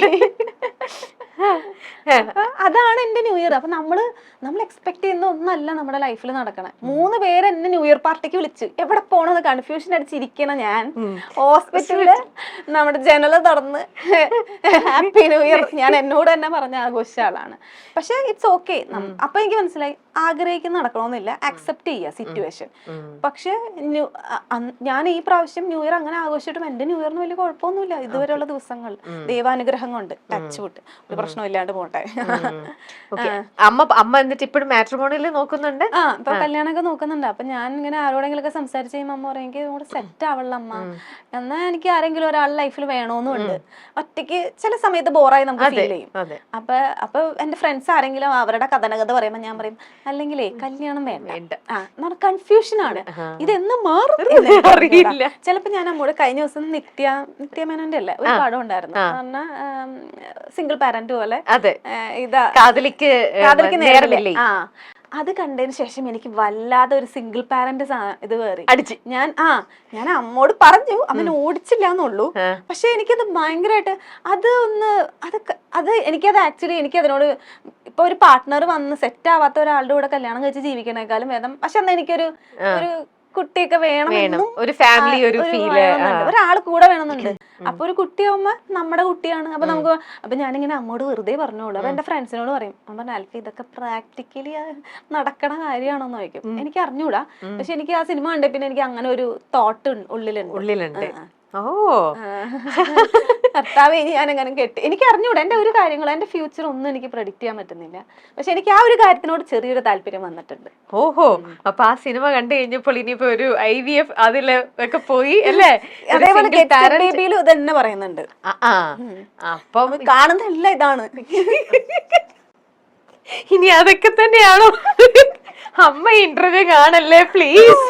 അതാണ് എന്റെ ന്യൂ ഇയർ. അപ്പൊ നമ്മൾ എക്സ്പെക്ട് ചെയ്യുന്ന ഒന്നല്ല നമ്മുടെ ലൈഫിൽ നടക്കണേ. 3 പേര് എന്നെ ന്യൂ ഇയർ പാർട്ടിക്ക് വിളിച്ചു. എവിടെ പോണെന്ന് കൺഫ്യൂഷൻ അടിച്ചിരിക്കണം ഞാൻ. ഹോസ്പിറ്റലില് നമ്മുടെ ജനല് തുറന്ന് ഹാപ്പി ന്യൂ ഇയർ ഞാൻ എന്നോട് തന്നെ പറഞ്ഞ ആഘോഷിച്ച ആളാണ്. പക്ഷെ ഇറ്റ്സ് ഓക്കെ. അപ്പൊ എനിക്ക് മനസ്സിലായി ആഗ്രഹിക്കുന്ന നടക്കണമെന്നില്ല, അക്സെപ്റ്റ് ചെയ്യുക സിറ്റുവേഷൻ. പക്ഷെ ഞാൻ ഈ പ്രാവശ്യം ന്യൂ ഇയർ അങ്ങനെ ആഘോഷിച്ചിട്ടും എന്റെ ന്യൂ ഇയറിന് വലിയ കുഴപ്പമൊന്നുമില്ല ഇതുവരെയുള്ള ദിവസങ്ങൾ. ദൈവാനുഗ്രഹം കൊണ്ട് ടച്ച് വിട്ട് ഒരു പ്രശ്നം ഇല്ലാണ്ട് പോട്ടെ. അമ്മ എന്നിട്ട് ഇപ്പോഴും മാട്രിമോണിയിൽ നോക്കുന്നുണ്ട്. ഇപ്പൊ കല്യാണമൊക്കെ നോക്കുന്നുണ്ട്. അപ്പൊ ഞാൻ ഇങ്ങനെ ആരോടെങ്കിലും ഒക്കെ സംസാരിച്ച് കഴിയുമ്പോൾ അമ്മ പറയും എനിക്ക് ഇങ്ങോട്ട് സെറ്റ് ആവള്ള അമ്മ, എന്നാ എനിക്ക് ആരെങ്കിലും ഒരാൾ ലൈഫിൽ വേണമെന്നുണ്ട്. ഒറ്റയ്ക്ക് ചില സമയത്ത് ബോറായി നമുക്ക് ഫീൽ ചെയ്യും. അപ്പൊ എന്റെ ഫ്രണ്ട്സ് ആരെങ്കിലും അവരുടെ കഥനകഥ പറയുമ്പോൾ ഞാൻ പറയും അല്ലെങ്കിലേ കല്യാണം വേണ്ട, കൺഫ്യൂഷൻ ആണ്, ഇതെന്ന് മാറും അറിയില്ല. ചിലപ്പോ ഞാൻ അമ്മോട് കഴിഞ്ഞ ദിവസം നിത്യമേനോന്റെ അല്ലേ ഒരു പടം ഉണ്ടായിരുന്നു, പറഞ്ഞാൽ സിംഗിൾ പാരന്റ് പോലെ, ഇതാ കാതലിക്ക് നേരമില്ലേ, അത് കണ്ടതിന് ശേഷം എനിക്ക് വല്ലാതെ ഒരു സിംഗിൾ പാരന്റ് ഇത് കയറി അടിച്ച്. ഞാൻ അമ്മോട് പറഞ്ഞു, അവൻ ഓടിച്ചില്ല എന്നുള്ളൂ. പക്ഷെ എനിക്കത് ഭയങ്കരമായിട്ട് അത് എനിക്കത് ആക്ച്വലി എനിക്ക് അതിനോട് ഇപ്പൊ ഒരു പാർട്ട്ണർ വന്ന് സെറ്റ് ആവാത്ത ഒരാളുടെ കൂടെ കല്യാണം കഴിച്ച് ജീവിക്കണേക്കാളും ഭേദം. പക്ഷെ എന്നാ എനിക്കൊരു കുട്ടിയൊക്കെ വേണം, ഒരു ഫാമിലി, ഒരു ഫീല്, ഒരാൾ കൂടെ വേണമെന്നുണ്ട്. അപ്പൊ ഒരു കുട്ടിയാവുമ്പോ നമ്മുടെ കുട്ടിയാണ്. അപ്പൊ ഞാനിങ്ങനെ അമ്മോട് വെറുതെ പറഞ്ഞോളൂ. അപ്പൊ എന്റെ ഫ്രണ്ട്സിനോട് പറയും, അമ്മ പറഞ്ഞ ആൽഫി ഇതൊക്കെ പ്രാക്ടിക്കലി നടക്കണ കാര്യമാണോന്ന് ചോദിക്കും. എനിക്ക് അറിഞ്ഞൂടാ, പക്ഷെ എനിക്ക് ആ സിനിമ കണ്ടേ പിന്നെ എനിക്ക് അങ്ങനെ ഒരു തോട്ട് ഉള്ളിലുണ്ട്. ഭർത്താവ് ഇനി ഞാൻ എങ്ങനെ കെട്ടി, എനിക്ക് അറിഞ്ഞൂടാ. എന്റെ ഒരു കാര്യങ്ങളും എന്റെ ഫ്യൂച്ചർ ഒന്നും എനിക്ക് പ്രെഡിക്റ്റ് ചെയ്യാൻ പറ്റുന്നില്ല. പക്ഷെ എനിക്ക് ആ ഒരു കാര്യത്തിനോട് ചെറിയൊരു താല്പര്യം വന്നിട്ടുണ്ട്. ഓഹോ, അപ്പൊ ആ സിനിമ കണ്ടു കഴിഞ്ഞപ്പോൾ ഇനിയിപ്പോ ഒരു IVF അതിലൊക്കെ പോയി അല്ലേ? അതേപോലെ ബേബിയിലും ഇത് തന്നെ പറയുന്നുണ്ട്. അപ്പൊ കാണുന്നല്ല ഇതാണ്. ഇനി അതൊക്കെ തന്നെയാണോ? അമ്മ ഇന്റർവ്യൂ കാണല്ലേ പ്ലീസ്.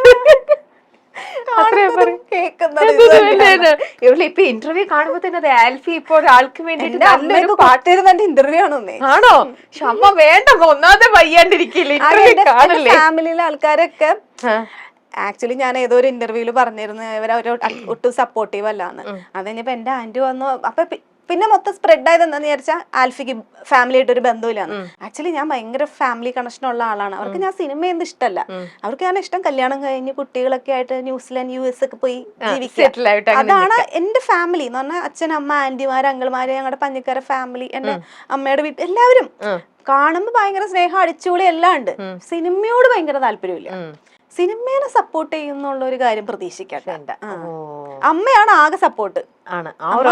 ഇപ്പൊ ഇന്റർവ്യൂ കാണുമ്പോ തന്നെ അത് ആൽഫി ഇപ്പോൾ ആൾക്ക് വേണ്ടിട്ട് നല്ലൊരു പാട്ടിരുന്ന ഇന്റർവ്യൂ ആണോ? പക്ഷെ അമ്മ വേണ്ട, ഒന്നാമതെ വയ്യാണ്ടിരിക്കില്ല. ഫാമിലിയിലെ ആൾക്കാരൊക്കെ ആക്ച്വലി ഞാൻ ഏതോ ഒരു ഇന്റർവ്യൂല് പറഞ്ഞിരുന്നു ഇവരൊരു ഒട്ടും സപ്പോർട്ടീവ് അല്ലാന്ന്. അത് കഴിഞ്ഞപ്പോ എന്റെ ആന്റി വന്നു. അപ്പൊ പിന്നെ മൊത്തം സ്പ്രെഡ് ആയത് എന്താന്ന് വിചാരിച്ചാൽ ആൽഫിക്ക് ഫാമിലി ആയിട്ട് ഒരു ബന്ധമില്ലാന്ന്. ആക്ച്വലി ഞാൻ ഭയങ്കര ഫാമിലി കണക്ഷൻ ഉള്ള ആളാണ്. അവർക്ക് ഞാൻ സിനിമയൊന്നും ഇഷ്ടമല്ല. അവർക്ക് ഞാൻ ഇഷ്ടം കല്യാണം കഴിഞ്ഞ് കുട്ടികളൊക്കെ ആയിട്ട് ന്യൂസിലാൻഡ് US ഒക്കെ പോയി ജീവിക്കുക. അതാണ് എന്റെ ഫാമിലി എന്ന് പറഞ്ഞാൽ അച്ഛൻ, അമ്മ, ആന്റിമാര്, അങ്കിൾമാര്, ഞങ്ങളുടെ പഞ്ഞിക്കാര ഫാമിലി, എന്റെ അമ്മയുടെ വീട്ടിൽ എല്ലാവരും കാണുമ്പോ ഭയങ്കര സ്നേഹം, അടിച്ചുപൊളി എല്ലാം ഉണ്ട്. സിനിമയോട് ഭയങ്കര താല്പര്യമില്ല. സിനിമേനെ സപ്പോർട്ട് ചെയ്യുന്നുള്ള ഒരു കാര്യം പ്രതീക്ഷിക്കണ്ട. അമ്മയാണ് ആകെ സപ്പോർട്ട്.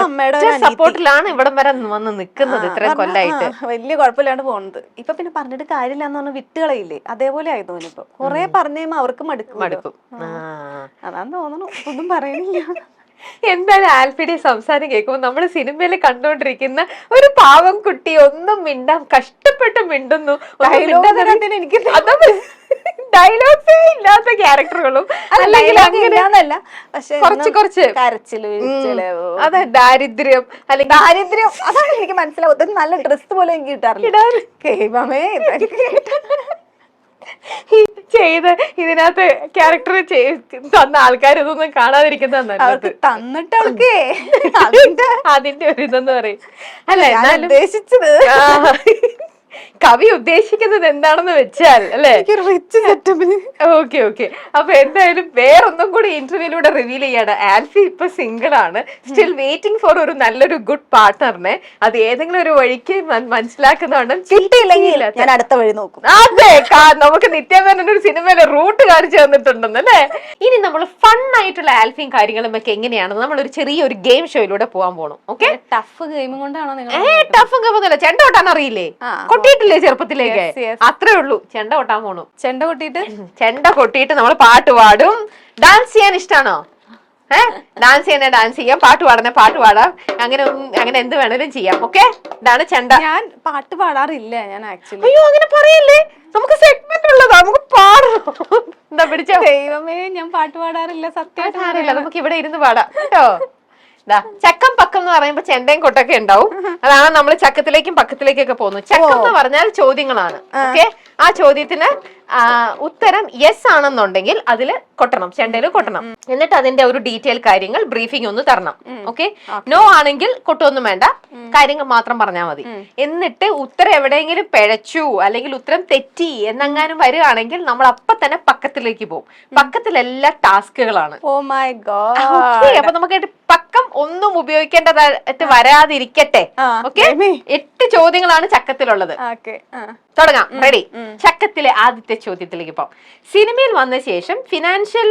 അമ്മയുടെ സപ്പോർട്ടിലാണ് ഇവിടം വരെ വന്ന് നിൽക്കുന്നത് ഇത്രയും കൊല്ലായിട്ട്. വലിയ കുഴപ്പമില്ലാണ്ട് പോകുന്നത്. ഇപ്പൊ പിന്നെ പറഞ്ഞിട്ട് കാര്യമില്ല എന്ന് പറഞ്ഞ വിട്ടുകളയില്ലേ, അതേപോലെ ആയിരുന്നു. ഇപ്പൊ കൊറേ പറഞ്ഞു കഴിയുമ്പോ അവർക്ക് മടുക്കും. അതാന്ന് തോന്നുന്നു, ഒന്നും പറയുന്നില്ല. എന്തായാലും ആൽഫിയുടെ സംസാരം കേൾക്കുമ്പോൾ നമ്മള് സിനിമയിൽ കണ്ടോണ്ടിരിക്കുന്ന ഒരു പാവം കുട്ടി ഒന്നും മിണ്ടാം കഷ്ടപ്പെട്ട് മിണ്ടുന്നു. എനിക്ക് ഡയലോഗ്സേ ഇല്ലാത്ത ക്യാരക്ടറുകളും അല്ലെങ്കിൽ കുറച്ച് കരച്ചില്, അതെ, ദാരിദ്ര്യം അല്ലെങ്കിൽ ദാരിദ്ര്യം അതാണ് എനിക്ക് മനസ്സിലാവും. നല്ല ഡ്രസ് പോലെ എനിക്ക് കിട്ടാറില്ല. ചെയ്ത് ഇതിനകത്ത് ക്യാരക്ടർ തന്ന ആൾക്കാരൊന്നും കാണാതിരിക്കുന്ന തന്നിട്ട് അതിന്റെ ഒരു ഇതെന്ന് പറയും അല്ലെ ഉദ്ദേശിച്ചത്. കവി ഉദ്ദേശിക്കുന്നത് എന്താണെന്ന് വെച്ചാൽ അല്ലെ, ഓക്കെ. അപ്പൊ എന്തായാലും വേറൊന്നും കൂടി ഇന്റർവ്യൂലൂടെ റിവീൽ ചെയ്യാണ്. ആൽഫി ഇപ്പൊ സിംഗിൾ ആണ്, സ്റ്റിൽ വെയിറ്റിംഗ് ഫോർ ഒരു നല്ലൊരു ഗുഡ് പാർട്ട്ണറിനെ. അത് ഏതെങ്കിലും ഒരു വഴിക്ക് മനസ്സിലാക്കുന്നതാണ്. കിട്ടിയില്ലെങ്കിൽ ഞാൻ അടുത്ത വഴി നോക്കും. അതെ, നമുക്ക് നിത്യാനന്ദൻ ഒരു സിനിമയിലെ റൂട്ട് കാണിച്ചു തന്നിട്ടുണ്ടെന്ന് അല്ലേ. ഇനി നമ്മൾ ഫൺ ആയിട്ടുള്ള ആൽഫിയും കാര്യങ്ങളും ഒക്കെ എങ്ങനെയാണ് നമ്മളൊരു ചെറിയൊരു ഗെയിം ഷോയിലൂടെ പോകാൻ പോകണം. ഓക്കെ, ടഫ് ഗെയിം കൊണ്ടാണോ നിങ്ങൾ? ടഫ് ഗെയിം ഒന്നുമില്ല. ചെണ്ട കൊട്ടാൻ അറിയില്ലേ? കൊട്ടിയിട്ടില്ലേ ചെറുപ്പത്തിലേക്ക്? അത്രേ ഉള്ളൂ. ചെണ്ട കൊട്ടാൻ പോണു. ചെണ്ട കൊട്ടിയിട്ട് നമ്മൾ പാട്ട് പാടും. ഡാൻസ് ചെയ്യാൻ ഇഷ്ടാണോ? ഡാൻസ് ചെയ്യണേ ഡാൻസ് ചെയ്യാം, പാട്ട് പാടാം, അങ്ങനെ എന്ത് വേണേലും ചെയ്യാം. ഓക്കെ, ഇതാണ് ചെണ്ട. ഞാൻ പാട്ട് പാടാറില്ല. ഞാൻ ആക്ച്വലി അയ്യോ അങ്ങനെ പറയല്ലേ, നമുക്ക് സെഗ്മെന്റ് ഉള്ളതാ, നമുക്ക് പാടണം. എന്താ പിടിച്ചോ? ദൈവമേ, ഞാൻ പാട്ട് പാടാറില്ല, സത്യമായിട്ട് അറിയില്ല. നമുക്ക് ഇവിടെ ഇരുന്ന് പാടാം കേട്ടോ. ചക്കം പക്കം എന്ന് പറയുമ്പോ ചെണ്ടയും കൊട്ടൊക്കെ ഉണ്ടാവും. അതാണ് നമ്മൾ ചക്കത്തിലേക്കും പക്കത്തിലേക്കൊക്കെ പോകുന്നു. ചക്കം എന്ന് പറഞ്ഞാൽ ചോദ്യങ്ങളാണ്. ഓക്കെ, ആ ചോദ്യത്തിന് ഉത്തരം യെസ് ആണെന്നുണ്ടെങ്കിൽ അതില് കൊട്ടണം, ചെണ്ടയില് കൊട്ടണം. എന്നിട്ട് അതിന്റെ ഒരു ഡീറ്റെയിൽ കാര്യങ്ങൾ ബ്രീഫിംഗ് ഒന്ന് തരണം. ഓക്കെ, നോ ആണെങ്കിൽ കൊട്ടൊന്നും വേണ്ട, കാര്യങ്ങൾ മാത്രം പറഞ്ഞാൽ മതി. എന്നിട്ട് ഉത്തരം എവിടെയെങ്കിലും പിഴച്ചു അല്ലെങ്കിൽ ഉത്തരം തെറ്റി എന്നെങ്ങാനും വരികയാണെങ്കിൽ നമ്മൾ അപ്പൊ തന്നെ പക്കത്തിലേക്ക് പോകും. പക്കത്തിലെല്ലാ ടാസ്കുകളാണ്. Oh my god. അപ്പൊ നമുക്ക് പക്കം ഒന്നും ഉപയോഗിക്കേണ്ടതായിട്ട് വരാതിരിക്കട്ടെ. ഓക്കെ, 8 ചോദ്യങ്ങളാണ് ചക്കത്തിലുള്ളത്. തുടങ്ങാം. റെഡി? ചക്കത്തിലെ ആദ്യത്തെ ചോദ്യത്തിലേക്ക് പോകാം. സിനിമയിൽ വന്ന ശേഷം ഫിനാൻഷ്യൽ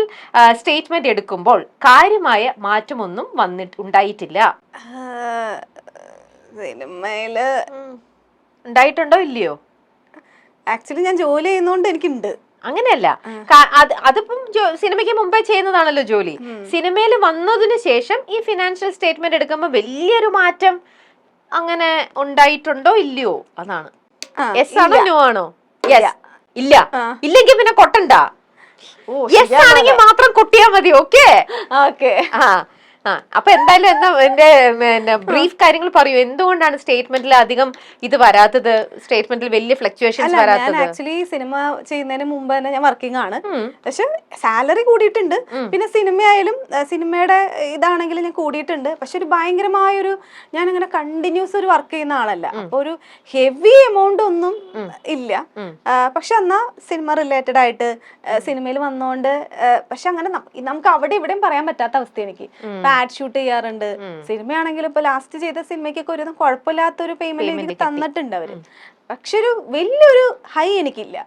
സ്റ്റേറ്റ്മെന്റ് എടുക്കുമ്പോൾ കാര്യമായ മാറ്റമൊന്നും ഉണ്ടായിട്ടില്ല. സിനിമയില് ഉണ്ടായിട്ടുണ്ടോ ഇല്ലയോ? ആക്ച്വലി ഞാൻ ജോലി ചെയ്യുന്നോണ്ട് എനിക്കുണ്ട്. അങ്ങനെയല്ല, അതിപ്പം സിനിമയ്ക്ക് മുമ്പേ ചെയ്യുന്നതാണല്ലോ ജോലി. സിനിമയിൽ വന്നതിന് ശേഷം ഈ ഫിനാൻഷ്യൽ സ്റ്റേറ്റ്മെന്റ് എടുക്കുമ്പോൾ വലിയൊരു മാറ്റം അങ്ങനെ ഉണ്ടായിട്ടുണ്ടോ ഇല്ലയോ അതാണ്. യെസ് ആണോ നോ ആണോ? യെസ്. ഇല്ല. ഇല്ലെങ്കിൽ പിന്നെ കൊട്ടണ്ട. യെസ് ആണെങ്കിൽ മാത്രം കൊട്ടിയാ മതി. Okay okay. അപ്പൊ എന്തായാലും എന്റെ ബ്രീഫ് കാര്യങ്ങൾ പറയൂ. എന്തുകൊണ്ടാണ് സ്റ്റേറ്റ്മെന്റിൽ അധികം ഇത് വരാത്തത്? സ്റ്റേറ്റ്മെന്റിൽ വലിയ ഫ്ലക്ച്വേഷൻസ് വരാത്തത്? ആക്ച്വലി സിനിമ ചെയ്യുന്നതിന് മുമ്പ് തന്നെ ഞാൻ വർക്കിംഗ് ആണ്. പക്ഷെ സാലറി കൂടിയിട്ടുണ്ട്. പിന്നെ സിനിമയായാലും സിനിമയുടെ ഇതാണെങ്കിലും ഞാൻ കൂടിയിട്ടുണ്ട്. പക്ഷെ ഒരു ഭയങ്കരമായൊരു ഞാൻ അങ്ങനെ കണ്ടിന്യൂസ് ഒരു വർക്ക് ചെയ്യുന്ന ആളല്ല. അപ്പൊ ഒരു ഹെവി എമൗണ്ട് ഒന്നും ഇല്ല. പക്ഷെ എന്നാ സിനിമ റിലേറ്റഡ് ആയിട്ട് സിനിമയിൽ വന്നോണ്ട് പക്ഷെ അങ്ങനെ നമുക്ക് അവിടെ ഇവിടെയും പറയാൻ പറ്റാത്ത അവസ്ഥ. എനിക്ക് ആഡ് ഷൂട്ട് ചെയ്യാറുണ്ട്. സിനിമയാണെങ്കിലും ഇപ്പൊ ലാസ്റ്റ് ചെയ്ത സിനിമയ്ക്കൊക്കെ ഒരു കുഴപ്പമില്ലാത്തൊരു പേയ്മെന്റ് എനിക്ക് തന്നിട്ടുണ്ട് അവര്. പക്ഷെ ഒരു വലിയൊരു ഹൈ എനിക്കില്ല.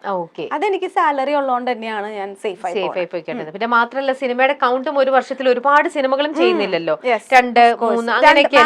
അതെനിക്ക് സാലറി ഉള്ളതുകൊണ്ട് തന്നെയാണ് ഞാൻ സേഫ് ആയി പോയിക്കേണ്ടത്. പിന്നെ മാത്രമല്ല സിനിമയുടെ കൗണ്ടും ഒരു വർഷത്തിൽ ഒരുപാട് സിനിമകളും ചെയ്യുന്നില്ലല്ലോ. 2, 3 അങ്ങനെയൊക്കെ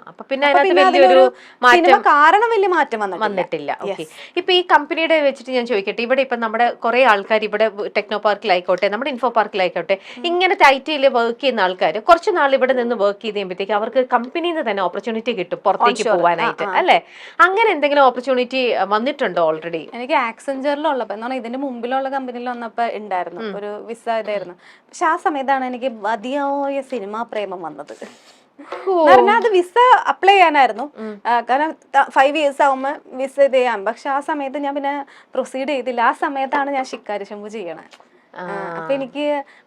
അപ്പൊ പിന്നെ അതിനകത്ത് വലിയൊരു മാറ്റം കാരണം വലിയ മാറ്റം വന്നിട്ടില്ല. ഓക്കെ. ഇപ്പൊ ഈ കമ്പനിയുടെ വെച്ചിട്ട് ഞാൻ ചോദിക്കട്ടെ, ഇവിടെ ഇപ്പൊ നമ്മുടെ കുറെ ആൾക്കാർ ഇവിടെ ടെക്നോ പാർക്കിലായിക്കോട്ടെ നമ്മുടെ ഇൻഫോ പാർക്കിലായിക്കോട്ടെ ഇങ്ങനത്തെ IT-യിൽ വർക്ക് ചെയ്യുന്ന ആൾക്കാർ കുറച്ച് നാൾ ഇവിടെ നിന്ന് വർക്ക് ചെയ്ത് കഴിയുമ്പോഴത്തേക്ക് അവർക്ക് കമ്പനിയിൽ നിന്ന് തന്നെ ഓപ്പർച്യൂണിറ്റി കിട്ടും പുറത്തേക്ക് പോകാനായിട്ട് അല്ലെ? അങ്ങനെ എന്തെങ്കിലും ഓപ്പർച്യൂണിറ്റി വന്നിട്ടുണ്ടോ ഓൾറെഡി? എനിക്ക് ആക്സെഞ്ചറിലുള്ളപ്പോ എന്ന് പറഞ്ഞാൽ ഇതിന്റെ മുമ്പിലുള്ള കമ്പനിയിൽ വന്നപ്പോ ഉണ്ടായിരുന്നു ഒരു വിസ ഇതായിരുന്നു. പക്ഷെ ആ സമയത്താണ് എനിക്ക് മതിയായ സിനിമാ പ്രേമം വന്നത്. പറഞ്ഞാൽ അത് വിസ അപ്ലൈ ചെയ്യാനായിരുന്നു. കാരണം 5 years ആവുമ്പോ വിസ ഇത് ചെയ്യാം. പക്ഷെ ആ സമയത്ത് ഞാൻ പിന്നെ പ്രൊസീഡ് ചെയ്തില്ല. ആ സമയത്താണ് ഞാൻ ശിക്കാരി ശംഭു ചെയ്യണേ. അപ്പൊ എനിക്ക്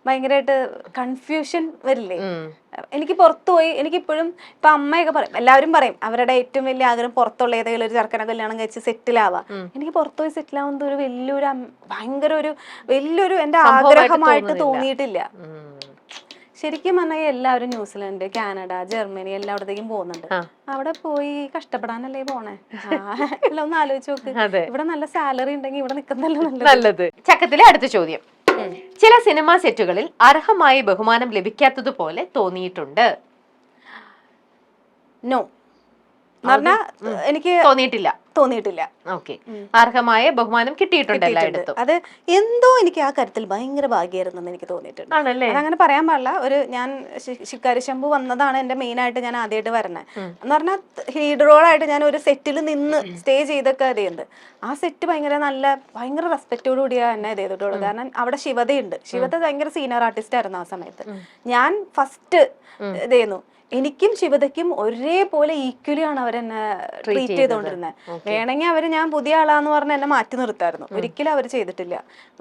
ഭയങ്കരമായിട്ട് കൺഫ്യൂഷൻ വരില്ലേ? എനിക്ക് പുറത്തുപോയി എനിക്കിപ്പോഴും ഇപ്പൊ അമ്മയൊക്കെ പറയും, എല്ലാവരും പറയും അവരുടെ ഏറ്റവും വലിയ ആഗ്രഹം പുറത്തുള്ള ഏതെങ്കിലും ഒരു ചെറുക്കനെ കല്യാണം കഴിച്ച് സെറ്റിൽ ആവാം. എനിക്ക് പുറത്തുപോയി സെറ്റിൽ ആവുന്നത് ഒരു വലിയൊരു ഭയങ്കര ഒരു വലിയൊരു എന്റെ ആഗ്രഹമായിട്ട് തോന്നിയിട്ടില്ല. ശരിക്കും പറഞ്ഞാൽ എല്ലാവരും ന്യൂസിലൻഡ്, കാനഡ, ജർമ്മനി എല്ലായിടത്തേക്കും പോകുന്നുണ്ട്. അവിടെ പോയി കഷ്ടപ്പെടാനല്ലേ പോണേ? എല്ലാം ഒന്ന് ആലോചിച്ച് നോക്ക്. ഇവിടെ നല്ല സാലറി ഉണ്ടെങ്കിൽ ഇവിടെ നിൽക്കുന്നല്ലോ നല്ലത്. ചക്കത്തിലെ അടുത്ത ചോദ്യം, ചില സിനിമാ സെറ്റുകളിൽ അർഹമായ ബഹുമാനം ലഭിക്കാത്തതുപോലെ തോന്നിയിട്ടുണ്ട്? നോ. എനിക്ക് തോന്നിയിട്ടില്ല. ഓക്കെ. അർഹമായ ബഹുമാനം കിട്ടിയിട്ടുണ്ട് എല്ലായിടത്തും. അത് എന്തോ എനിക്ക് ആ കാര്യത്തിൽ ഭയങ്കര ഭാഗ്യമായിരുന്നു എനിക്ക് തോന്നിയിട്ടുണ്ട്. അതങ്ങനെ പറയാൻ പാടില്ല. ഒരു ഞാൻ ശിക്കാരി ശംഭു വന്നതാണ് എന്റെ മെയിൻ ആയിട്ട് ഞാൻ ആദ്യമായിട്ട് വരണേ എന്ന് പറഞ്ഞാൽ ലീഡ് റോളായിട്ട് ഞാൻ ഒരു സെറ്റിൽ നിന്ന് സ്റ്റേ ചെയ്തൊക്കെ ഇത് ചെയ്യുന്നുണ്ട്. ആ സെറ്റ് ഭയങ്കര റെസ്പെക്റ്റോട് കൂടിയാ എന്നെ ഇത് ചെയ്തിട്ടുള്ളൂ. കാരണം അവിടെ ശിവതയുണ്ട്. ശിവത ഭയങ്കര സീനിയർ ആർട്ടിസ്റ്റ് ആയിരുന്നു ആ സമയത്ത്. ഞാൻ ഫസ്റ്റ് ഇത് ചെയ്യുന്നു. എനിക്കും ശിവതയ്ക്കും ഒരേപോലെ ഈക്വലി ആണ് അവരെന്നെ ട്രീറ്റ് ചെയ്തുകൊണ്ടിരുന്നത്. വേണമെങ്കിൽ അവര് ഞാൻ പുതിയ ആളാന്ന് പറഞ്ഞ് എന്നെ മാറ്റി നിർത്തായിരുന്നു. ഒരിക്കലും അവർ ചെയ്തിട്ടില്ല.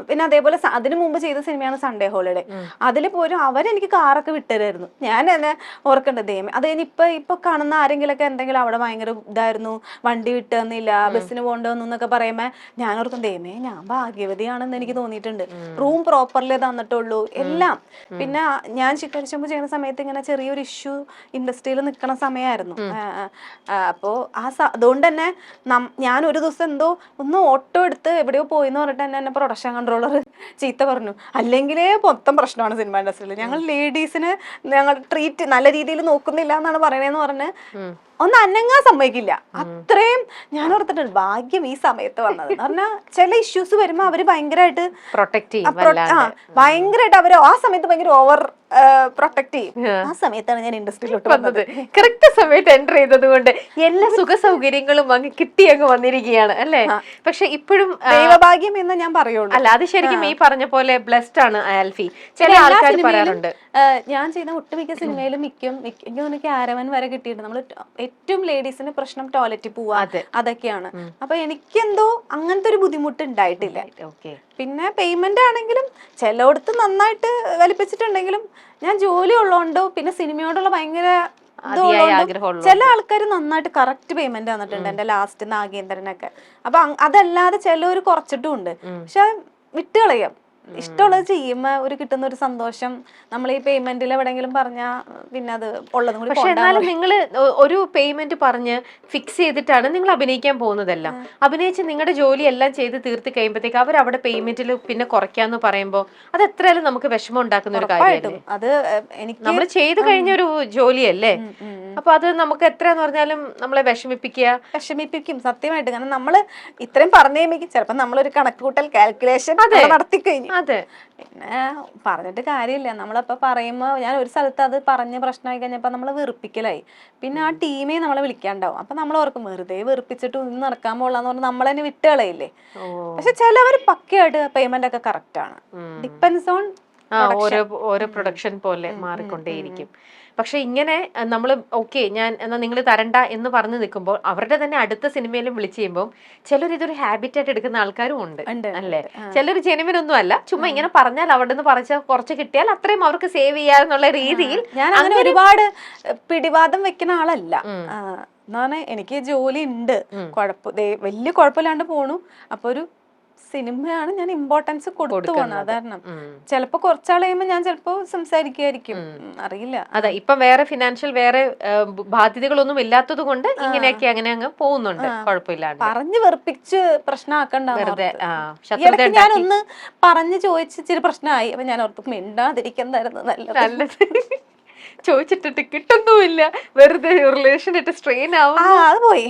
പിന്നെ അതേപോലെ അതിനു മുമ്പ് ചെയ്ത സിനിമയാണ് സൺഡേ ഹോളിഡേ. അതിൽ പോലും അവരെനിക്ക് കാറൊക്കെ വിട്ടുതരായിരുന്നു. ഞാൻ എന്നെ ഓർക്കേണ്ട ദൈവം അത് ഇപ്പൊ കാണുന്ന ആരെങ്കിലൊക്കെ എന്തെങ്കിലും അവിടെ ഭയങ്കര ഇതായിരുന്നു, വണ്ടി വിട്ടു തന്നില്ല, ബസ്സിന് പോകേണ്ടി എന്നൊക്കെ പറയുമ്പോ ഞാൻ ഓർക്കും ദൈവമേ ഞാൻ ഭാഗ്യവതിയാണെന്ന് എനിക്ക് തോന്നിയിട്ടുണ്ട്. റൂം പ്രോപ്പർലി തന്നിട്ടുള്ളൂ എല്ലാം. പിന്നെ ഞാൻ ശിക്കാരി ശംഭു ചെയ്യുന്ന സമയത്ത് ഇങ്ങനെ ചെറിയൊരു ഇഷ്യൂ ഇൻഡസ്ട്രിയിൽ നിൽക്കണ സമയമായിരുന്നു. അപ്പോ അതുകൊണ്ട് തന്നെ ഞാൻ ഒരു ദിവസം എന്തോ ഒന്ന് ഓട്ടോ എടുത്ത് എവിടെയോ പോയിന്ന് പറഞ്ഞിട്ട് എന്നെ പ്രൊഡക്ഷൻ കൺട്രോളർ ചീത്ത പറഞ്ഞു. അല്ലെങ്കിലേ മൊത്തം പ്രശ്നമാണ് സിനിമ ഇൻഡസ്ട്രിയിൽ. ഞങ്ങൾ ലേഡീസിന് ഞങ്ങൾ ട്രീറ്റ് നല്ല രീതിയിൽ നോക്കുന്നില്ല എന്നാണ് പറയണേന്ന് പറഞ്ഞ് ഒന്ന് അനങ്ങാൻ സമ്മതിക്കില്ല. അത്രയും ഞാൻ ഓർത്തിട്ടുണ്ട് ഭാഗ്യം ഈ സമയത്ത് വന്നത്. പറഞ്ഞാൽ ചില ഇഷ്യൂസ് വരുമ്പോ അവര് ഭയങ്കരമായിട്ട് അവര് ആ സമയത്ത് ഭയങ്കര ഓവർ പ്രൊട്ടക്ട് ചെയ്യും. ആ സമയത്താണ് ഞാൻ ഇൻഡസ്ട്രിയിലോട്ട് വന്നത്. കറക്റ്റ് സമയത്ത് എൻ്റർ ചെയ്തത് കൊണ്ട് എല്ലാ സുഖ സൗകര്യങ്ങളും കിട്ടി അങ്ങ് വന്നിരിക്കുകയാണ് അല്ലേ? പക്ഷെ ഇപ്പോഴും ദൈവഭാഗ്യം എന്ന് ഞാൻ പറയുള്ളൂ. അല്ല, അത് ശരിക്കും ഈ പറഞ്ഞ പോലെ ബ്ലെസ്ഡ് ആണ് ആൽഫി. ചില ആൾക്കാർ പറയാറുണ്ട്. ഞാൻ ചെയ്ത ഒട്ടുമിക്ക സിനിമയിലും എനിക്ക് ക്യാരവൻ വരെ കിട്ടിയിട്ടുണ്ട്. നമ്മള് ഏറ്റവും ലേഡീസിന് പ്രശ്നം ടോയ്ലറ്റിൽ പോവാ അതൊക്കെയാണ്. അപ്പൊ എനിക്കെന്തോ അങ്ങനത്തെ ഒരു ബുദ്ധിമുട്ട് ഉണ്ടായിട്ടില്ല. പിന്നെ പേയ്മെന്റ് ആണെങ്കിലും ചിലയിടത്ത് നന്നായിട്ട് വലിപ്പിച്ചിട്ടുണ്ടെങ്കിലും ഞാൻ ജോലി ഉള്ളതുകൊണ്ടോ പിന്നെ സിനിമയോടുള്ള ഭയങ്കര ചില ആൾക്കാർ നന്നായിട്ട് കറക്റ്റ് പേയ്മെന്റ് തന്നിട്ടുണ്ട്. എന്റെ ലാസ്റ്റ് നാഗേന്ദ്രനൊക്കെ. അപ്പൊ അതല്ലാതെ ചിലവര് കുറച്ചിട്ടും ഉണ്ട്. പക്ഷെ വിട്ടുകളയാം ഇഷ്ടമുള്ളത് ചെയ്യുമ്പോ ഒരു കിട്ടുന്ന ഒരു സന്തോഷം നമ്മൾ ഈ പേയ്മെന്റിൽ എവിടെയെങ്കിലും പറഞ്ഞാ പിന്നെ അത് ഉള്ളതും കൂടി പക്ഷെ എന്നാലും നിങ്ങൾ ഒരു പേയ്മെന്റ് പറഞ്ഞ് ഫിക്സ് ചെയ്തിട്ടാണ് നിങ്ങൾ അഭിനയിക്കാൻ പോകുന്നതല്ല. അഭിനയിച്ച് നിങ്ങളുടെ ജോലി എല്ലാം ചെയ്ത് തീർത്ത് കഴിയുമ്പോഴത്തേക്ക് അവർ അവിടെ പേയ്മെന്റിൽ പിന്നെ കുറയ്ക്കാന്ന് പറയുമ്പോൾ അത് എത്രയായാലും നമുക്ക് വിഷമം ഉണ്ടാക്കുന്ന ഒരു കാര്യമല്ലേ. അത് എനിക്ക് നമ്മൾ ചെയ്തു കഴിഞ്ഞ ഒരു ജോലിയല്ലേ, അപ്പൊ അത് നമുക്ക് എത്രയാന്ന് പറഞ്ഞാലും നമ്മളെ വിഷമിപ്പിക്കും സത്യമായിട്ട്. കാരണം നമ്മള് ഇത്രയും പറഞ്ഞു കഴിയുമ്പോൾ ചിലപ്പോ നമ്മളൊരു കണക്ക് കൂട്ടൽ കാൽക്കുലേഷൻ നടത്തി കഴിഞ്ഞു. അതെ, പിന്നെ പറഞ്ഞിട്ട് കാര്യമില്ല. നമ്മളപ്പോ പറയുമ്പോ ഞാൻ ഒരു സ്ഥലത്ത് അത് പറഞ്ഞ് പ്രശ്നമായി കഴിഞ്ഞപ്പോ നമ്മള് വെറുപ്പിക്കലായി. പിന്നെ ആ ടീമേ നമ്മളെ വിളിക്കാണ്ടാവും. അപ്പൊ നമ്മൾ ഓർക്കും വെറുതെ വെറുപ്പിച്ചിട്ട് ഒന്നും നടക്കാൻ പോലാന്ന് പറഞ്ഞാൽ നമ്മൾ തന്നെ വിട്ടുകളയില്ലേ. പക്ഷെ ചിലവർ പക്കയായിട്ട് പേയ്മെന്റ് ഒക്കെ കറക്റ്റ് ആണ്. ഡിപ്പെൻസ് ഓൺ ഓരോ പ്രൊഡക്ഷൻ പോലെ മാറിക്കൊണ്ടേയിരിക്കും. പക്ഷെ ഇങ്ങനെ നമ്മൾ ഓക്കെ ഞാൻ എന്നാ നിങ്ങൾ തരണ്ട എന്ന് പറഞ്ഞു നിൽക്കുമ്പോൾ അവരുടെ തന്നെ അടുത്ത സിനിമയിലും വിളിച്ചു ചെയ്യുമ്പോൾ ചിലർ ഇതൊരു ഹാബിറ്റ് ആയിട്ട് എടുക്കുന്ന ആൾക്കാരും ഉണ്ട് അല്ലേ. ചിലർ ജെനുവിനൊന്നും അല്ല, ചുമ്മാ ഇങ്ങനെ പറഞ്ഞാൽ അവിടെ നിന്ന് പറിച്ച കുറച്ച് കിട്ടിയാൽ അത്രയും അവർക്ക് സേവ് ചെയ്യാന്നുള്ള രീതിയിൽ. ഞാൻ അങ്ങനെ ഒരുപാട് പിടിവാദം വെക്കുന്ന ആളല്ല. എന്നാണ് എനിക്ക് ജോലി ഉണ്ട്, വലിയ കുഴപ്പമില്ലാണ്ട് പോണു. അപ്പൊ ഒരു സിനിമയാണ് ഞാൻ ഇമ്പോർട്ടൻസ് കൊടുത്തു പോണത്. അതാണ് ചിലപ്പോ കുറച്ചാൾ കഴിയുമ്പോ ഞാൻ ചിലപ്പോ സംസാരിക്കുമായിരിക്കും, അറിയില്ല. അതെ, ഇപ്പൊ വേറെ ഫിനാൻഷ്യൽ വേറെ ബാധ്യതകളൊന്നും ഇല്ലാത്തത് കൊണ്ട് ഇങ്ങനെയൊക്കെ അങ്ങനെ അങ്ങ് പോകുന്നുണ്ട്, കുഴപ്പമില്ലാണ്ട്. പറഞ്ഞു വെറുപ്പിച്ച് പ്രശ്നമാക്കണ്ട. വെറുതെ ഞാനൊന്ന് പറഞ്ഞു ചോദിച്ച് ഇച്ചിരി പ്രശ്നമായി. അപ്പൊ ഞാൻ ഓർത്ത് മിണ്ടാതിരിക്കുന്നതായിരുന്നു നല്ലത്. ചോദിച്ചിട്ടിട്ട് കിട്ടുന്നുമില്ല, വെറുതെ റിലേഷൻ ഇട്ട് സ്ട്രെയിൻ ആവും. അത് പോയി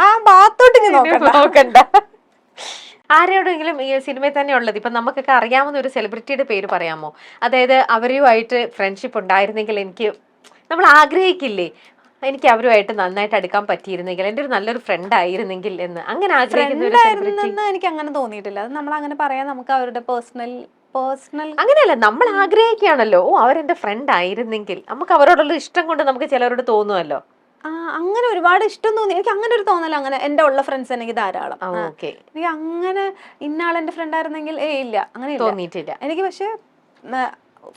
ആ ഭാഗത്തോട്ട് നോക്കണ്ട. ആരോടെങ്കിലും ഈ സിനിമയിൽ തന്നെ ഉള്ളത് ഇപ്പൊ നമുക്കൊക്കെ അറിയാവുന്ന ഒരു സെലിബ്രിറ്റിയുടെ പേര് പറയാമോ? അതായത് അവരുമായിട്ട് ഫ്രണ്ട്ഷിപ്പ് ഉണ്ടായിരുന്നെങ്കിൽ നമ്മൾ ആഗ്രഹിക്കില്ലേ, എനിക്ക് അവരുമായിട്ട് നന്നായിട്ട് അടുക്കാൻ പറ്റിയിരുന്നെങ്കിൽ, എന്റെ ഒരു നല്ലൊരു ഫ്രണ്ട് ആയിരുന്നെങ്കിൽ എന്ന് അങ്ങനെ ആഗ്രഹിക്കുന്ന എനിക്ക് അങ്ങനെ തോന്നിയിട്ടില്ല. അത് നമ്മൾ അങ്ങനെ പറയാൻ നമുക്ക് അവരുടെ പേഴ്സണൽ അങ്ങനെയല്ല, നമ്മൾ ആഗ്രഹിക്കുകയാണല്ലോ, ഓ അവരെന്റെ ഫ്രണ്ട് ആയിരുന്നെങ്കിൽ. നമുക്ക് അവരോടുള്ള ഇഷ്ടം കൊണ്ട് നമുക്ക് ചിലരോട് തോന്നുമല്ലോ. അങ്ങനെ ഒരുപാട് ഇഷ്ടം തോന്നി. എനിക്ക് അങ്ങനെ ഒരു തോന്നല. അങ്ങനെ എന്റെ ഉള്ള ഫ്രണ്ട്സ് എനിക്ക് ധാരാളം. എനിക്ക് അങ്ങനെ ഇന്നാൾ എന്റെ ഫ്രണ്ട് ആയിരുന്നെങ്കിൽ ഇല്ല, അങ്ങനെ തോന്നിയിട്ടില്ല എനിക്ക്. പക്ഷെ